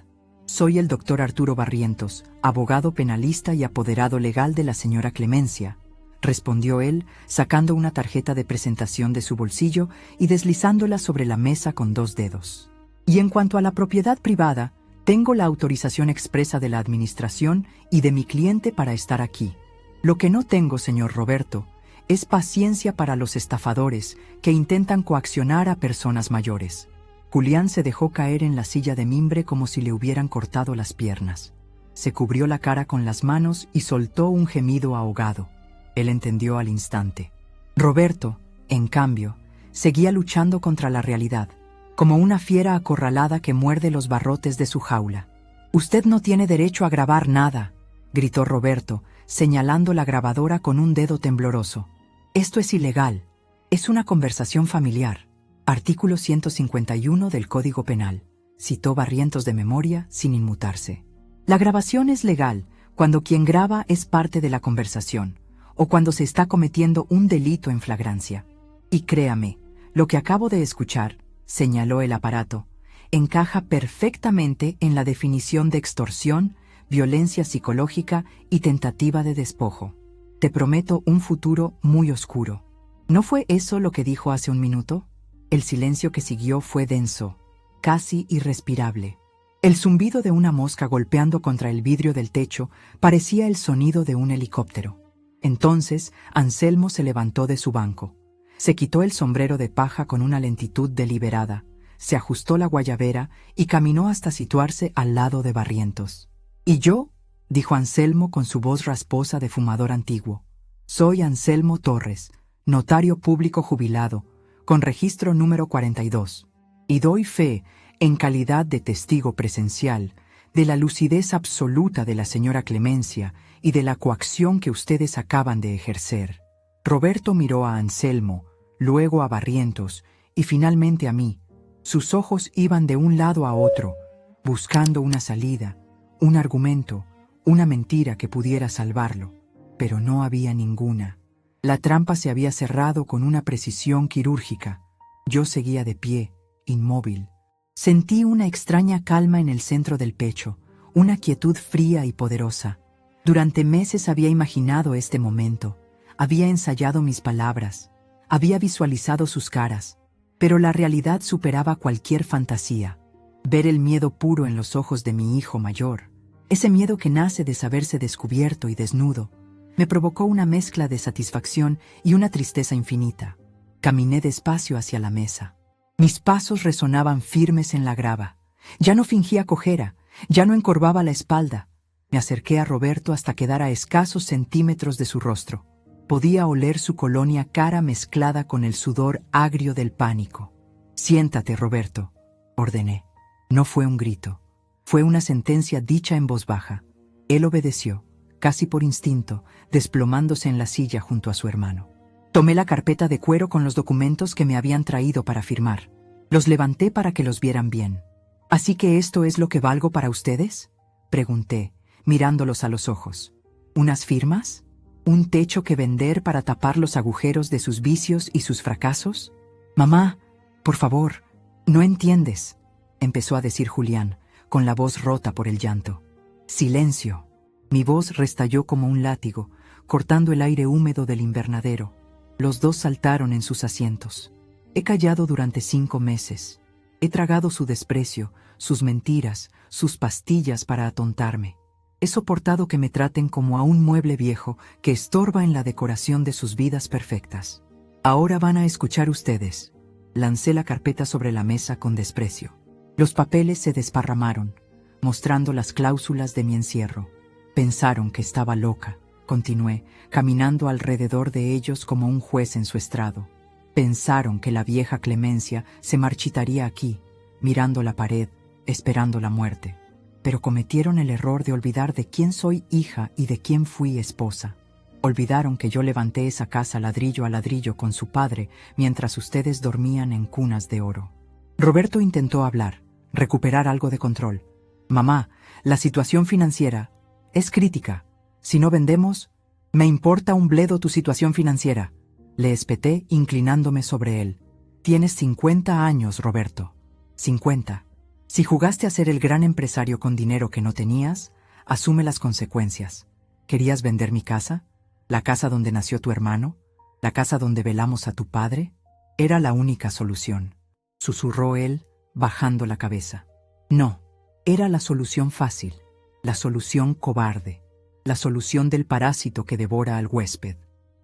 Soy el doctor Arturo Barrientos, abogado penalista y apoderado legal de la señora Clemencia», respondió él, sacando una tarjeta de presentación de su bolsillo y deslizándola sobre la mesa con 2 dedos. «Y en cuanto a la propiedad privada, tengo la autorización expresa de la administración y de mi cliente para estar aquí. Lo que no tengo, señor Roberto, es paciencia para los estafadores que intentan coaccionar a personas mayores». Julián se dejó caer en la silla de mimbre como si le hubieran cortado las piernas. Se cubrió la cara con las manos y soltó un gemido ahogado. Él entendió al instante. Roberto, en cambio, seguía luchando contra la realidad, como una fiera acorralada que muerde los barrotes de su jaula. «Usted no tiene derecho a grabar nada», gritó Roberto, señalando la grabadora con un dedo tembloroso. «Esto es ilegal. Es una conversación familiar». Artículo 151 del Código Penal, citó Barrientos de memoria sin inmutarse. La grabación es legal cuando quien graba es parte de la conversación, o cuando se está cometiendo un delito en flagrancia. Y créame, lo que acabo de escuchar, señaló el aparato, encaja perfectamente en la definición de extorsión, violencia psicológica y tentativa de despojo. Te prometo un futuro muy oscuro. ¿No fue eso lo que dijo hace un minuto? El silencio que siguió fue denso, casi irrespirable. El zumbido de una mosca golpeando contra el vidrio del techo parecía el sonido de un helicóptero. Entonces, Anselmo se levantó de su banco. Se quitó el sombrero de paja con una lentitud deliberada, se ajustó la guayabera y caminó hasta situarse al lado de Barrientos. «¿Y yo?», dijo Anselmo con su voz rasposa de fumador antiguo. «Soy Anselmo Torres, notario público jubilado, con registro número 42, y doy fe, en calidad de testigo presencial, de la lucidez absoluta de la señora Clemencia y de la coacción que ustedes acaban de ejercer. Roberto miró a Anselmo, luego a Barrientos y finalmente a mí. Sus ojos iban de un lado a otro, buscando una salida, un argumento, una mentira que pudiera salvarlo, pero no había ninguna. La trampa se había cerrado con una precisión quirúrgica. Yo seguía de pie, inmóvil. Sentí una extraña calma en el centro del pecho, una quietud fría y poderosa. Durante meses había imaginado este momento, había ensayado mis palabras, había visualizado sus caras, pero la realidad superaba cualquier fantasía. Ver el miedo puro en los ojos de mi hijo mayor, ese miedo que nace de saberse descubierto y desnudo, me provocó una mezcla de satisfacción y una tristeza infinita. Caminé despacio hacia la mesa. Mis pasos resonaban firmes en la grava. Ya no fingía cojera, ya no encorvaba la espalda. Me acerqué a Roberto hasta quedar a escasos centímetros de su rostro. Podía oler su colonia cara mezclada con el sudor agrio del pánico. «Siéntate, Roberto», ordené. No fue un grito. Fue una sentencia dicha en voz baja. Él obedeció, casi por instinto, desplomándose en la silla junto a su hermano. Tomé la carpeta de cuero con los documentos que me habían traído para firmar. Los levanté para que los vieran bien. «¿Así que esto es lo que valgo para ustedes?», pregunté, mirándolos a los ojos. «¿Unas firmas? ¿Un techo que vender para tapar los agujeros de sus vicios y sus fracasos? Mamá, por favor, no entiendes», empezó a decir Julián, con la voz rota por el llanto. «Silencio». Mi voz restalló como un látigo, cortando el aire húmedo del invernadero. Los dos saltaron en sus asientos. He callado durante 5 meses. He tragado su desprecio, sus mentiras, sus pastillas para atontarme. He soportado que me traten como a un mueble viejo que estorba en la decoración de sus vidas perfectas. Ahora van a escuchar ustedes. Lancé la carpeta sobre la mesa con desprecio. Los papeles se desparramaron, mostrando las cláusulas de mi encierro. Pensaron que estaba loca. Continué, caminando alrededor de ellos como un juez en su estrado. Pensaron que la vieja Clemencia se marchitaría aquí, mirando la pared, esperando la muerte. Pero cometieron el error de olvidar de quién soy hija y de quién fui esposa. Olvidaron que yo levanté esa casa ladrillo a ladrillo con su padre mientras ustedes dormían en cunas de oro. Roberto intentó hablar, recuperar algo de control. «Mamá, la situación financiera es crítica. Si no vendemos, me importa un bledo tu situación financiera», le espeté inclinándome sobre él. «Tienes 50 años, Roberto. 50. Si jugaste a ser el gran empresario con dinero que no tenías, asume las consecuencias. ¿Querías vender mi casa? ¿La casa donde nació tu hermano? ¿La casa donde velamos a tu padre? Era la única solución», susurró él, bajando la cabeza. «No, era la solución fácil, la solución cobarde. La solución del parásito que devora al huésped».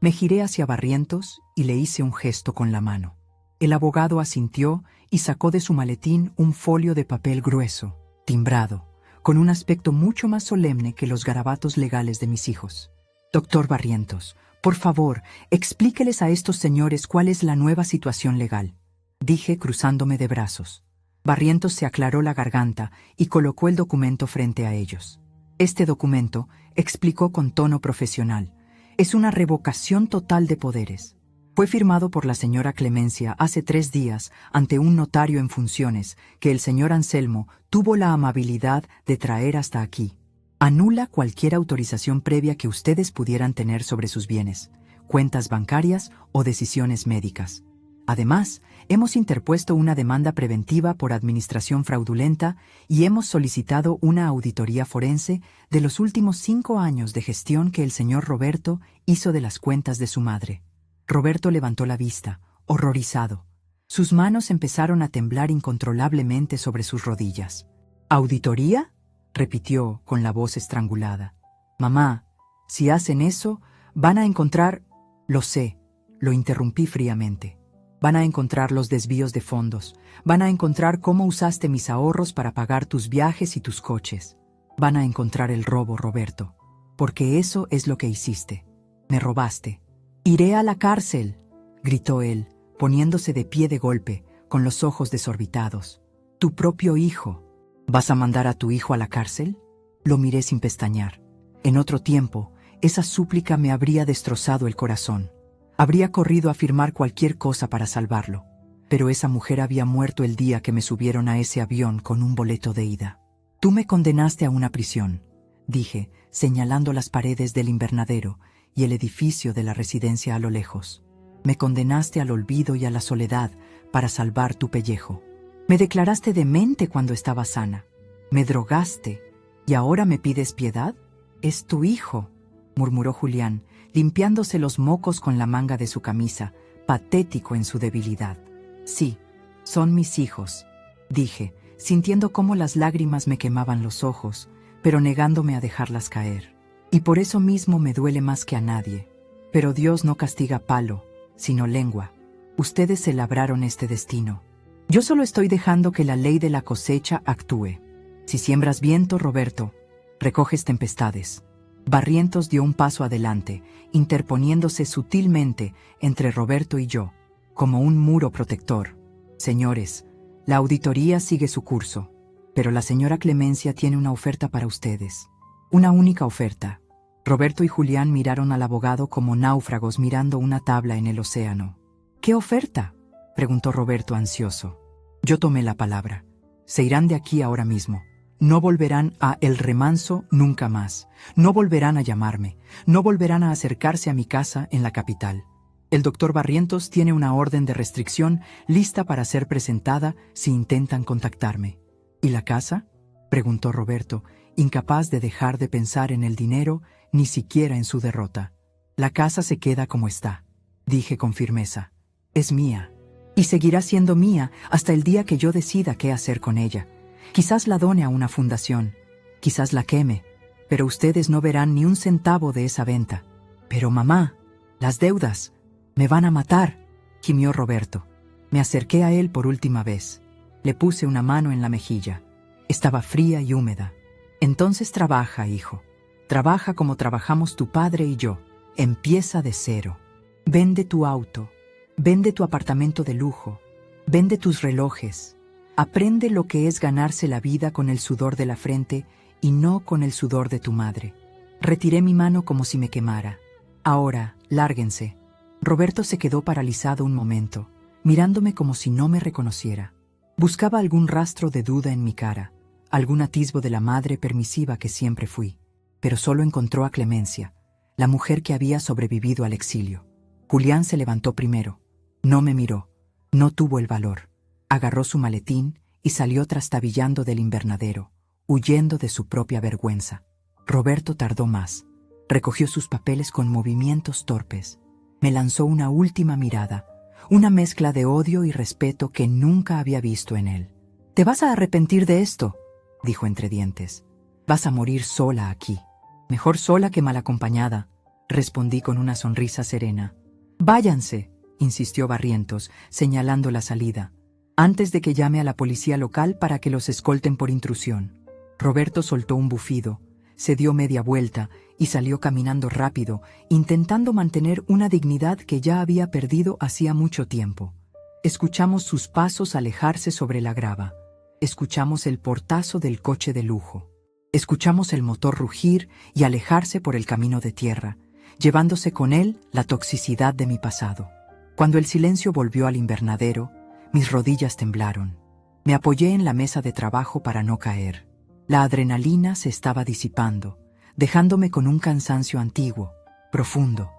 Me giré hacia Barrientos y le hice un gesto con la mano. El abogado asintió y sacó de su maletín un folio de papel grueso, timbrado, con un aspecto mucho más solemne que los garabatos legales de mis hijos. «Doctor Barrientos, por favor, explíqueles a estos señores cuál es la nueva situación legal», dije cruzándome de brazos. Barrientos se aclaró la garganta y colocó el documento frente a ellos. «Este documento», explicó con tono profesional, «es una revocación total de poderes. Fue firmado por la señora Clemencia hace 3 días ante un notario en funciones que el señor Anselmo tuvo la amabilidad de traer hasta aquí. Anula cualquier autorización previa que ustedes pudieran tener sobre sus bienes, cuentas bancarias o decisiones médicas. Además, hemos interpuesto una demanda preventiva por administración fraudulenta y hemos solicitado una auditoría forense de los últimos 5 años de gestión que el señor Roberto hizo de las cuentas de su madre». Roberto levantó la vista, horrorizado. Sus manos empezaron a temblar incontrolablemente sobre sus rodillas. «¿Auditoría?», repitió con la voz estrangulada. «Mamá, si hacen eso, van a encontrar...». «Lo sé», lo interrumpí fríamente. «Van a encontrar los desvíos de fondos. Van a encontrar cómo usaste mis ahorros para pagar tus viajes y tus coches. Van a encontrar el robo, Roberto. Porque eso es lo que hiciste. Me robaste». «Iré a la cárcel», gritó él, poniéndose de pie de golpe, con los ojos desorbitados. «Tu propio hijo». ¿Vas a mandar a tu hijo a la cárcel? Lo miré sin pestañear. En otro tiempo, esa súplica me habría destrozado el corazón. Habría corrido a firmar cualquier cosa para salvarlo. Pero esa mujer había muerto el día que me subieron a ese avión con un boleto de ida. Tú me condenaste a una prisión, dije, señalando las paredes del invernadero y el edificio de la residencia a lo lejos. Me condenaste al olvido y a la soledad para salvar tu pellejo. Me declaraste demente cuando estaba sana. Me drogaste. ¿Y ahora me pides piedad? Es tu hijo, murmuró Julián, limpiándose los mocos con la manga de su camisa, patético en su debilidad. Sí, son mis hijos, dije, sintiendo cómo las lágrimas me quemaban los ojos, pero negándome a dejarlas caer. Y por eso mismo me duele más que a nadie. Pero Dios no castiga palo, sino lengua. Ustedes se labraron este destino. Yo solo estoy dejando que la ley de la cosecha actúe. Si siembras viento, Roberto, recoges tempestades. Barrientos dio un paso adelante, interponiéndose sutilmente entre Roberto y yo, como un muro protector. Señores, la auditoría sigue su curso, pero la señora Clemencia tiene una oferta para ustedes. Una única oferta. Roberto y Julián miraron al abogado como náufragos mirando una tabla en el océano. ¿Qué oferta?, preguntó Roberto ansioso. Yo tomé la palabra. Se irán de aquí ahora mismo. No volverán a El Remanso nunca más. No volverán a llamarme. No volverán a acercarse a mi casa en la capital. El doctor Barrientos tiene una orden de restricción lista para ser presentada si intentan contactarme. ¿Y la casa?, preguntó Roberto, incapaz de dejar de pensar en el dinero, ni siquiera en su derrota. La casa se queda como está, dije con firmeza. Es mía. Y seguirá siendo mía hasta el día que yo decida qué hacer con ella. Quizás la done a una fundación, quizás la queme, pero ustedes no verán ni un centavo de esa venta. Pero mamá, las deudas, me van a matar, gimió Roberto. Me acerqué a él por última vez. Le puse una mano en la mejilla. Estaba fría y húmeda. Entonces trabaja, hijo. Trabaja como trabajamos tu padre y yo. Empieza de cero. Vende tu auto. Vende tu apartamento de lujo. Vende tus relojes. Aprende lo que es ganarse la vida con el sudor de la frente y no con el sudor de tu madre. Retiré mi mano como si me quemara. Ahora, lárguense. Roberto se quedó paralizado un momento, mirándome como si no me reconociera. Buscaba algún rastro de duda en mi cara, algún atisbo de la madre permisiva que siempre fui, pero solo encontró a Clemencia, la mujer que había sobrevivido al exilio. Julián se levantó primero. No me miró, no tuvo el valor. Agarró su maletín y salió trastabillando del invernadero, huyendo de su propia vergüenza. Roberto tardó más. Recogió sus papeles con movimientos torpes. Me lanzó una última mirada, una mezcla de odio y respeto que nunca había visto en él. «Te vas a arrepentir de esto», dijo entre dientes. «Vas a morir sola aquí». «Mejor sola que mal acompañada», respondí con una sonrisa serena. «Váyanse», insistió Barrientos, señalando la salida, «antes de que llame a la policía local para que los escolten por intrusión». Roberto soltó un bufido, se dio media vuelta y salió caminando rápido, intentando mantener una dignidad que ya había perdido hacía mucho tiempo. Escuchamos sus pasos alejarse sobre la grava. Escuchamos el portazo del coche de lujo. Escuchamos el motor rugir y alejarse por el camino de tierra, llevándose con él la toxicidad de mi pasado. Cuando el silencio volvió al invernadero, mis rodillas temblaron. Me apoyé en la mesa de trabajo para no caer. La adrenalina se estaba disipando, dejándome con un cansancio antiguo, profundo.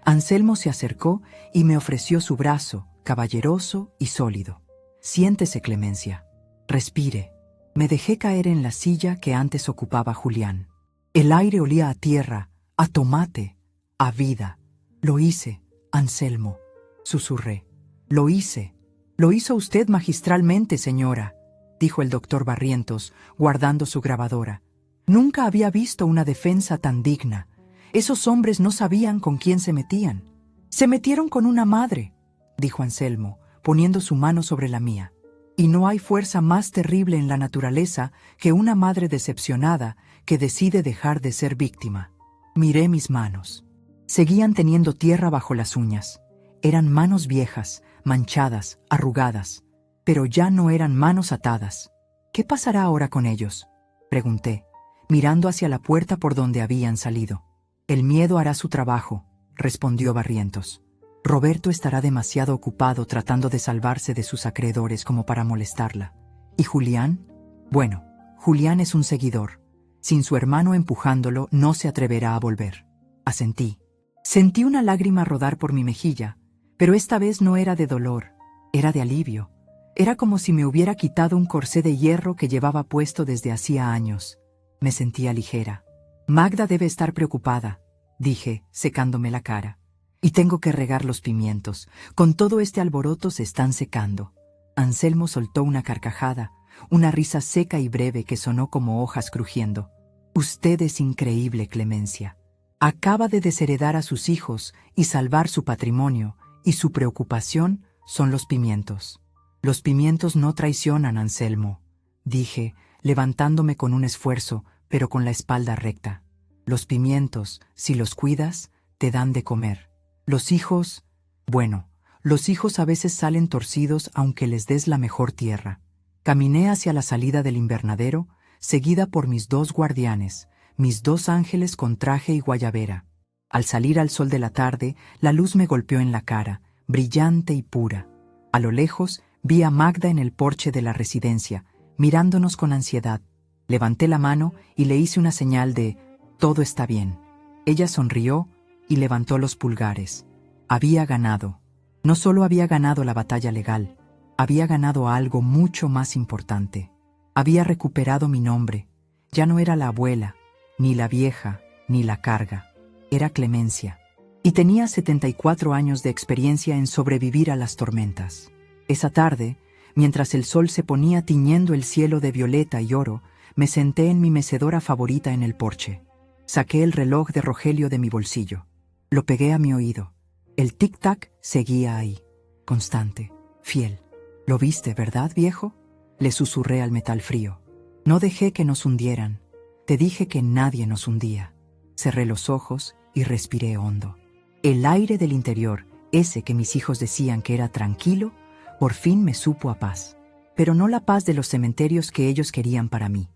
Anselmo se acercó y me ofreció su brazo, caballeroso y sólido. «Siéntese, Clemencia. Respire». Me dejé caer en la silla que antes ocupaba Julián. El aire olía a tierra, a tomate, a vida. «Lo hice, Anselmo», susurré. «Lo hice». «Lo hizo usted magistralmente, señora», dijo el doctor Barrientos, guardando su grabadora. «Nunca había visto una defensa tan digna. Esos hombres no sabían con quién se metían». «Se metieron con una madre», dijo Anselmo, poniendo su mano sobre la mía. «Y no hay fuerza más terrible en la naturaleza que una madre decepcionada que decide dejar de ser víctima». Miré mis manos. Seguían teniendo tierra bajo las uñas. Eran manos viejas, manchadas, arrugadas, pero ya no eran manos atadas. ¿Qué pasará ahora con ellos?, pregunté, mirando hacia la puerta por donde habían salido. El miedo hará su trabajo, respondió Barrientos. Roberto estará demasiado ocupado tratando de salvarse de sus acreedores como para molestarla. ¿Y Julián? Bueno, Julián es un seguidor. Sin su hermano empujándolo, no se atreverá a volver. Asentí. Sentí una lágrima rodar por mi mejilla, pero esta vez no era de dolor, era de alivio. Era como si me hubiera quitado un corsé de hierro que llevaba puesto desde hacía años. Me sentía ligera. Magda debe estar preocupada, dije, secándome la cara. Y tengo que regar los pimientos. Con todo este alboroto se están secando. Anselmo soltó una carcajada, una risa seca y breve que sonó como hojas crujiendo. Usted es increíble, Clemencia. Acaba de desheredar a sus hijos y salvar su patrimonio, y su preocupación son los pimientos. Los pimientos no traicionan, Anselmo, dije, levantándome con un esfuerzo, pero con la espalda recta. Los pimientos, si los cuidas, te dan de comer. Los hijos, bueno, los hijos a veces salen torcidos aunque les des la mejor tierra. Caminé hacia la salida del invernadero, seguida por mis 2 guardianes, mis 2 ángeles con traje y guayabera. Al salir al sol de la tarde, la luz me golpeó en la cara, brillante y pura. A lo lejos, vi a Magda en el porche de la residencia, mirándonos con ansiedad. Levanté la mano y le hice una señal de «todo está bien». Ella sonrió y levantó los pulgares. Había ganado. No solo había ganado la batalla legal, había ganado algo mucho más importante. Había recuperado mi nombre. Ya no era la abuela, ni la vieja, ni la carga. Era Clemencia. Y tenía 74 años de experiencia en sobrevivir a las tormentas. Esa tarde, mientras el sol se ponía tiñendo el cielo de violeta y oro, me senté en mi mecedora favorita en el porche. Saqué el reloj de Rogelio de mi bolsillo. Lo pegué a mi oído. El tic-tac seguía ahí, constante, fiel. «¿Lo viste, verdad, viejo?», le susurré al metal frío. «No dejé que nos hundieran. Te dije que nadie nos hundía». Cerré los ojos y respiré hondo. El aire del interior, ese que mis hijos decían que era tranquilo, por fin me supo a paz. Pero no la paz de los cementerios que ellos querían para mí.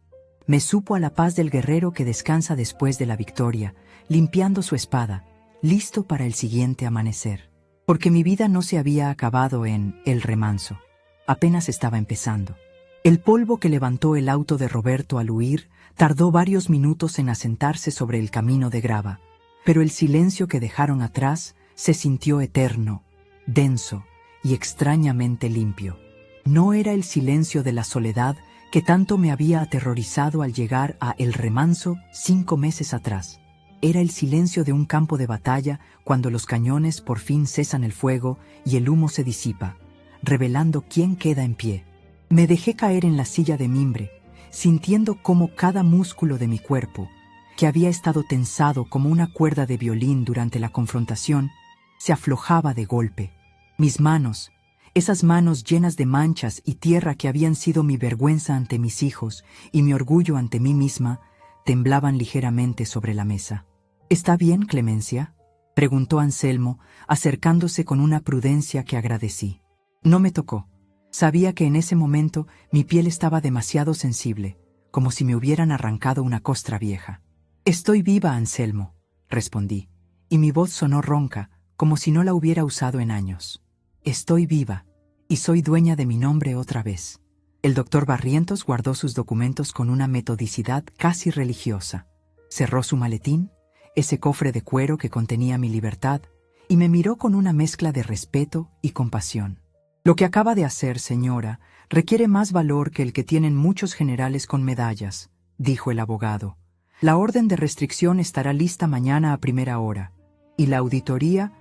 Me supo a la paz del guerrero que descansa después de la victoria, limpiando su espada, listo para el siguiente amanecer. Porque mi vida no se había acabado en El Remanso. Apenas estaba empezando. El polvo que levantó el auto de Roberto al huir tardó varios minutos en asentarse sobre el camino de grava, pero el silencio que dejaron atrás se sintió eterno, denso y extrañamente limpio. No era el silencio de la soledad que tanto me había aterrorizado al llegar a El Remanso 5 meses atrás. Era el silencio de un campo de batalla cuando los cañones por fin cesan el fuego y el humo se disipa, revelando quién queda en pie. Me dejé caer en la silla de mimbre, sintiendo cómo cada músculo de mi cuerpo, que había estado tensado como una cuerda de violín durante la confrontación, se aflojaba de golpe. Mis manos, esas manos llenas de manchas y tierra que habían sido mi vergüenza ante mis hijos y mi orgullo ante mí misma, temblaban ligeramente sobre la mesa. «¿Está bien, Clemencia?», preguntó Anselmo, acercándose con una prudencia que agradecí. No me tocó. Sabía que en ese momento mi piel estaba demasiado sensible, como si me hubieran arrancado una costra vieja. «Estoy viva, Anselmo», respondí, y mi voz sonó ronca, como si no la hubiera usado en años. «Estoy viva, y soy dueña de mi nombre otra vez». El doctor Barrientos guardó sus documentos con una metodicidad casi religiosa. Cerró su maletín, ese cofre de cuero que contenía mi libertad, y me miró con una mezcla de respeto y compasión. «Lo que acaba de hacer, señora, requiere más valor que el que tienen muchos generales con medallas», dijo el abogado. «La orden de restricción estará lista mañana a primera hora. Y la auditoría,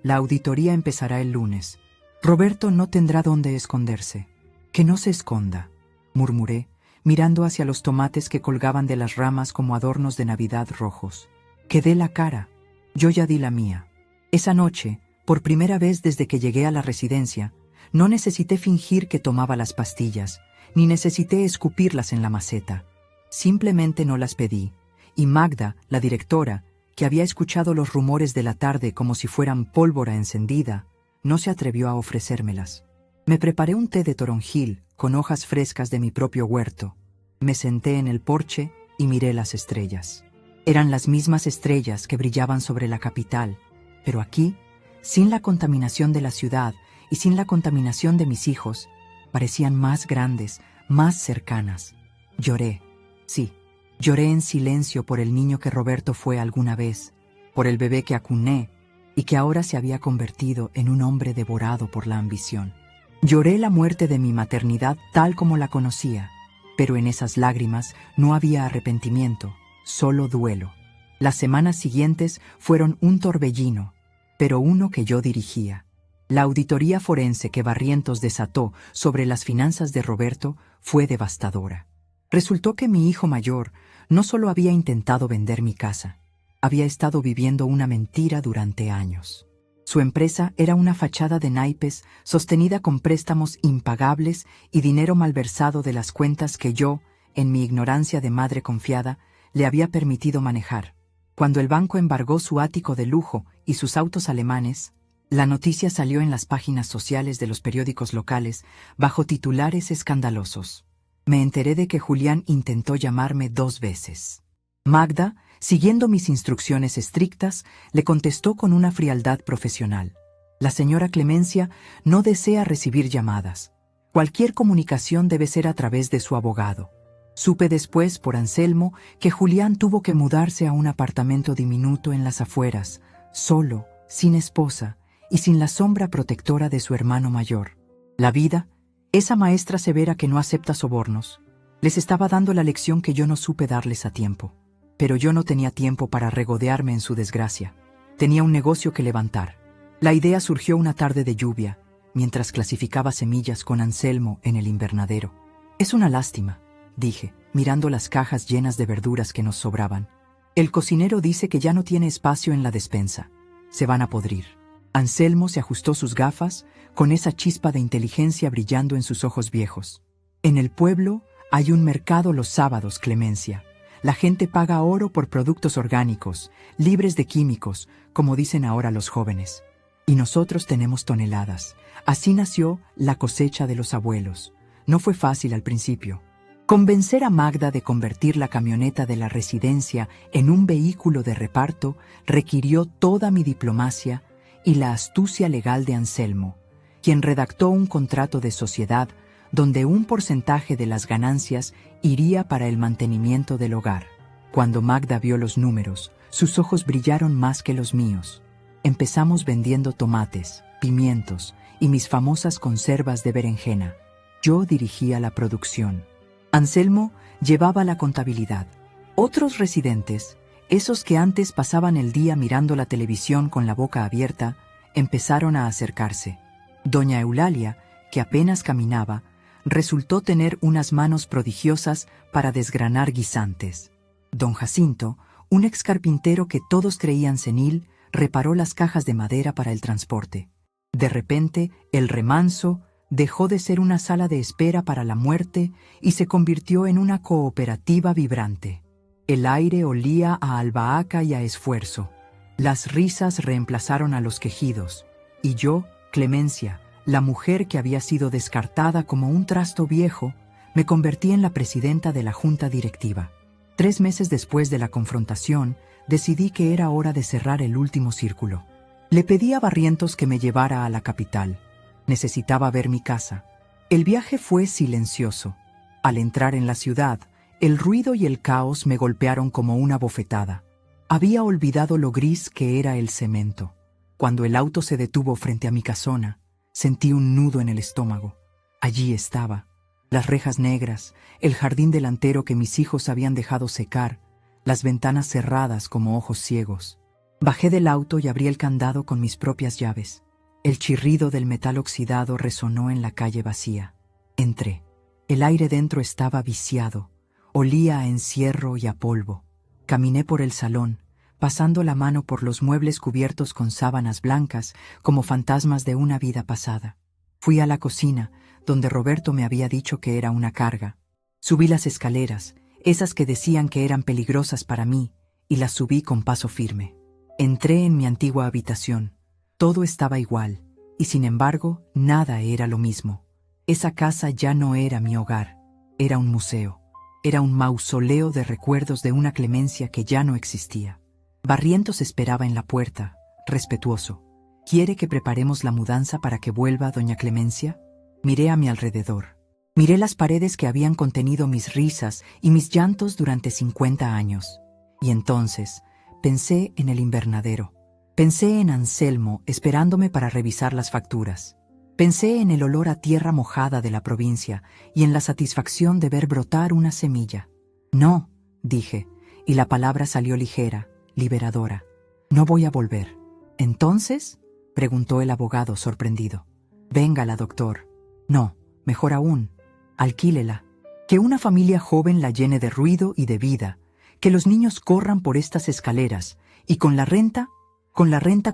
la auditoría empezará el lunes. Roberto no tendrá dónde esconderse». «Que no se esconda», murmuré, mirando hacia los tomates que colgaban de las ramas como adornos de Navidad rojos. «Que dé la cara. Yo ya di la mía». Esa noche, por primera vez desde que llegué a la residencia, no necesité fingir que tomaba las pastillas, ni necesité escupirlas en la maceta. Simplemente no las pedí, y Magda, la directora, que había escuchado los rumores de la tarde como si fueran pólvora encendida, no se atrevió a ofrecérmelas. Me preparé un té de toronjil con hojas frescas de mi propio huerto. Me senté en el porche y miré las estrellas. Eran las mismas estrellas que brillaban sobre la capital, pero aquí, sin la contaminación de la ciudad y sin la contaminación de mis hijos, parecían más grandes, más cercanas. Lloré, sí, lloré en silencio por el niño que Roberto fue alguna vez, por el bebé que acuné y que ahora se había convertido en un hombre devorado por la ambición. Lloré la muerte de mi maternidad tal como la conocía, pero en esas lágrimas no había arrepentimiento, solo duelo. Las semanas siguientes fueron un torbellino, pero uno que yo dirigía. La auditoría forense que Barrientos desató sobre las finanzas de Roberto fue devastadora. Resultó que mi hijo mayor no solo había intentado vender mi casa, había estado viviendo una mentira durante años. Su empresa era una fachada de naipes sostenida con préstamos impagables y dinero malversado de las cuentas que yo, en mi ignorancia de madre confiada, le había permitido manejar. Cuando el banco embargó su ático de lujo y sus autos alemanes, la noticia salió en las páginas sociales de los periódicos locales bajo titulares escandalosos. Me enteré de que Julián intentó llamarme 2 veces. Magda, siguiendo mis instrucciones estrictas, le contestó con una frialdad profesional. La señora Clemencia no desea recibir llamadas. Cualquier comunicación debe ser a través de su abogado. Supe después, por Anselmo, que Julián tuvo que mudarse a un apartamento diminuto en las afueras, solo, sin esposa y sin la sombra protectora de su hermano mayor. La vida, esa maestra severa que no acepta sobornos, les estaba dando la lección que yo no supe darles a tiempo. Pero yo no tenía tiempo para regodearme en su desgracia. Tenía un negocio que levantar. La idea surgió una tarde de lluvia, mientras clasificaba semillas con Anselmo en el invernadero. Es una lástima, dije, mirando las cajas llenas de verduras que nos sobraban. El cocinero dice que ya no tiene espacio en la despensa. Se van a podrir. Anselmo se ajustó sus gafas, con esa chispa de inteligencia brillando en sus ojos viejos. En el pueblo hay un mercado los sábados, Clemencia. La gente paga oro por productos orgánicos, libres de químicos, como dicen ahora los jóvenes. Y nosotros tenemos toneladas. Así nació la cosecha de los abuelos. No fue fácil al principio. Convencer a Magda de convertir la camioneta de la residencia en un vehículo de reparto requirió toda mi diplomacia y la astucia legal de Anselmo, quien redactó un contrato de sociedad donde un porcentaje de las ganancias iría para el mantenimiento del hogar. Cuando Magda vio los números, sus ojos brillaron más que los míos. Empezamos vendiendo tomates, pimientos y mis famosas conservas de berenjena. Yo dirigía la producción. Anselmo llevaba la contabilidad. Otros residentes, esos que antes pasaban el día mirando la televisión con la boca abierta, empezaron a acercarse. Doña Eulalia, que apenas caminaba, resultó tener unas manos prodigiosas para desgranar guisantes. Don Jacinto, un ex carpintero que todos creían senil, reparó las cajas de madera para el transporte. De repente, el remanso dejó de ser una sala de espera para la muerte y se convirtió en una cooperativa vibrante. El aire olía a albahaca y a esfuerzo. Las risas reemplazaron a los quejidos. Y yo, Clemencia, la mujer que había sido descartada como un trasto viejo, me convertí en la presidenta de la junta directiva. 3 meses después de la confrontación, decidí que era hora de cerrar el último círculo. Le pedí a Barrientos que me llevara a la capital. Necesitaba ver mi casa. El viaje fue silencioso. Al entrar en la ciudad, el ruido y el caos me golpearon como una bofetada. Había olvidado lo gris que era el cemento. Cuando el auto se detuvo frente a mi casona, sentí un nudo en el estómago. Allí estaba, las rejas negras, el jardín delantero que mis hijos habían dejado secar, las ventanas cerradas como ojos ciegos. Bajé del auto y abrí el candado con mis propias llaves. El chirrido del metal oxidado resonó en la calle vacía. Entré. El aire dentro estaba viciado, olía a encierro y a polvo. Caminé por el salón, pasando la mano por los muebles cubiertos con sábanas blancas como fantasmas de una vida pasada. Fui a la cocina, donde Roberto me había dicho que era una carga. Subí las escaleras, esas que decían que eran peligrosas para mí, y las subí con paso firme. Entré en mi antigua habitación. Todo estaba igual, y sin embargo, nada era lo mismo. Esa casa ya no era mi hogar, era un museo, era un mausoleo de recuerdos de una Clemencia que ya no existía. Barrientos esperaba en la puerta, respetuoso. ¿Quiere que preparemos la mudanza para que vuelva doña Clemencia? Miré a mi alrededor. Miré las paredes que habían contenido mis risas y mis llantos durante 50 años. Y entonces pensé en el invernadero. Pensé en Anselmo esperándome para revisar las facturas. Pensé en el olor a tierra mojada de la provincia y en la satisfacción de ver brotar una semilla. No, dije, y la palabra salió ligera, liberadora. No voy a volver. ¿Entonces?, preguntó el abogado sorprendido. Véngala, doctor. No, mejor aún, alquílela. Que una familia joven la llene de ruido y de vida, que los niños corran por estas escaleras, y con la renta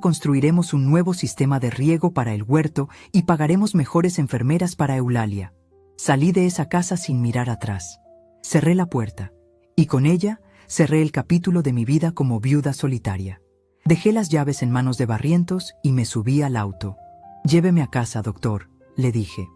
construiremos un nuevo sistema de riego para el huerto y pagaremos mejores enfermeras para Eulalia. Salí de esa casa sin mirar atrás. Cerré la puerta, y con ella cerré el capítulo de mi vida como viuda solitaria. Dejé las llaves en manos de Barrientos y me subí al auto. Lléveme a casa, doctor, le dije.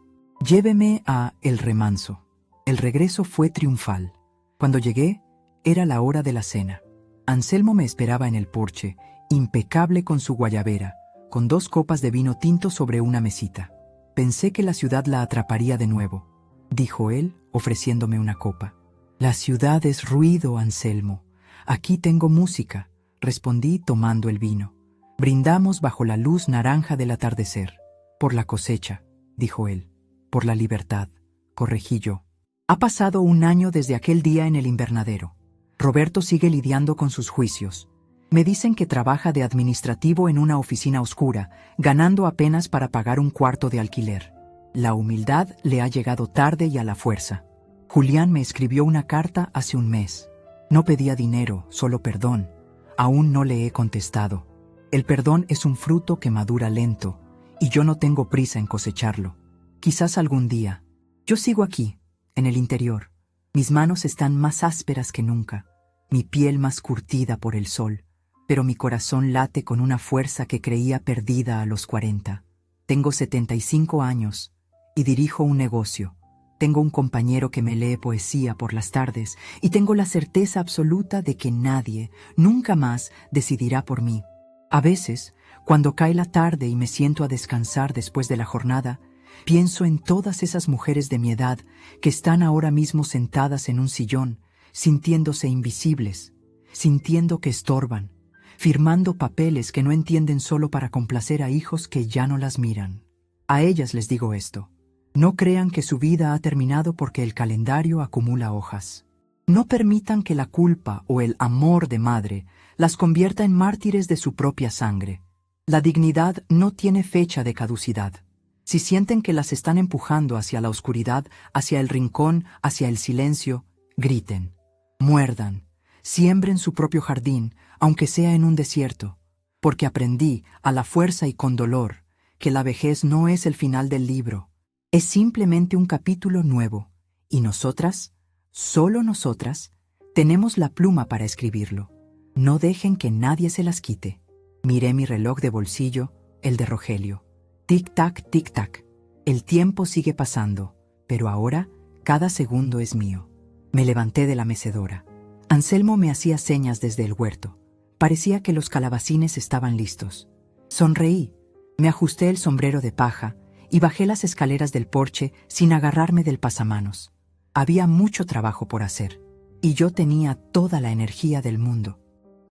Lléveme a El Remanso. El regreso fue triunfal. Cuando llegué, era la hora de la cena. Anselmo me esperaba en el porche, impecable con su guayabera, con 2 copas de vino tinto sobre una mesita. Pensé que la ciudad la atraparía de nuevo, dijo él, ofreciéndome una copa. La ciudad es ruido, Anselmo. Aquí tengo música, respondí tomando el vino. Brindamos bajo la luz naranja del atardecer. Por la cosecha, dijo él. Por la libertad, corregí yo. Ha pasado 1 año desde aquel día en el invernadero. Roberto sigue lidiando con sus juicios. Me dicen que trabaja de administrativo en una oficina oscura, ganando apenas para pagar un cuarto de alquiler. La humildad le ha llegado tarde y a la fuerza. Julián me escribió una carta hace 1 mes. No pedía dinero, solo perdón. Aún no le he contestado. El perdón es un fruto que madura lento, y yo no tengo prisa en cosecharlo. Quizás algún día. Yo sigo aquí, en el interior. Mis manos están más ásperas que nunca, mi piel más curtida por el sol, pero mi corazón late con una fuerza que creía perdida a los 40. Tengo 75 años y dirijo un negocio. Tengo un compañero que me lee poesía por las tardes y tengo la certeza absoluta de que nadie, nunca más, decidirá por mí. A veces, cuando cae la tarde y me siento a descansar después de la jornada, pienso en todas esas mujeres de mi edad que están ahora mismo sentadas en un sillón, sintiéndose invisibles, sintiendo que estorban, firmando papeles que no entienden solo para complacer a hijos que ya no las miran. A ellas les digo esto. No crean que su vida ha terminado porque el calendario acumula hojas. No permitan que la culpa o el amor de madre las convierta en mártires de su propia sangre. La dignidad no tiene fecha de caducidad. Si sienten que las están empujando hacia la oscuridad, hacia el rincón, hacia el silencio, griten, muerdan, siembren su propio jardín, aunque sea en un desierto, porque aprendí, a la fuerza y con dolor, que la vejez no es el final del libro, es simplemente un capítulo nuevo, y nosotras, solo nosotras, tenemos la pluma para escribirlo. No dejen que nadie se las quite. Miré mi reloj de bolsillo, el de Rogelio. Tic-tac, tic-tac. El tiempo sigue pasando, pero ahora cada segundo es mío. Me levanté de la mecedora. Anselmo me hacía señas desde el huerto. Parecía que los calabacines estaban listos. Sonreí, me ajusté el sombrero de paja y bajé las escaleras del porche sin agarrarme del pasamanos. Había mucho trabajo por hacer, y yo tenía toda la energía del mundo.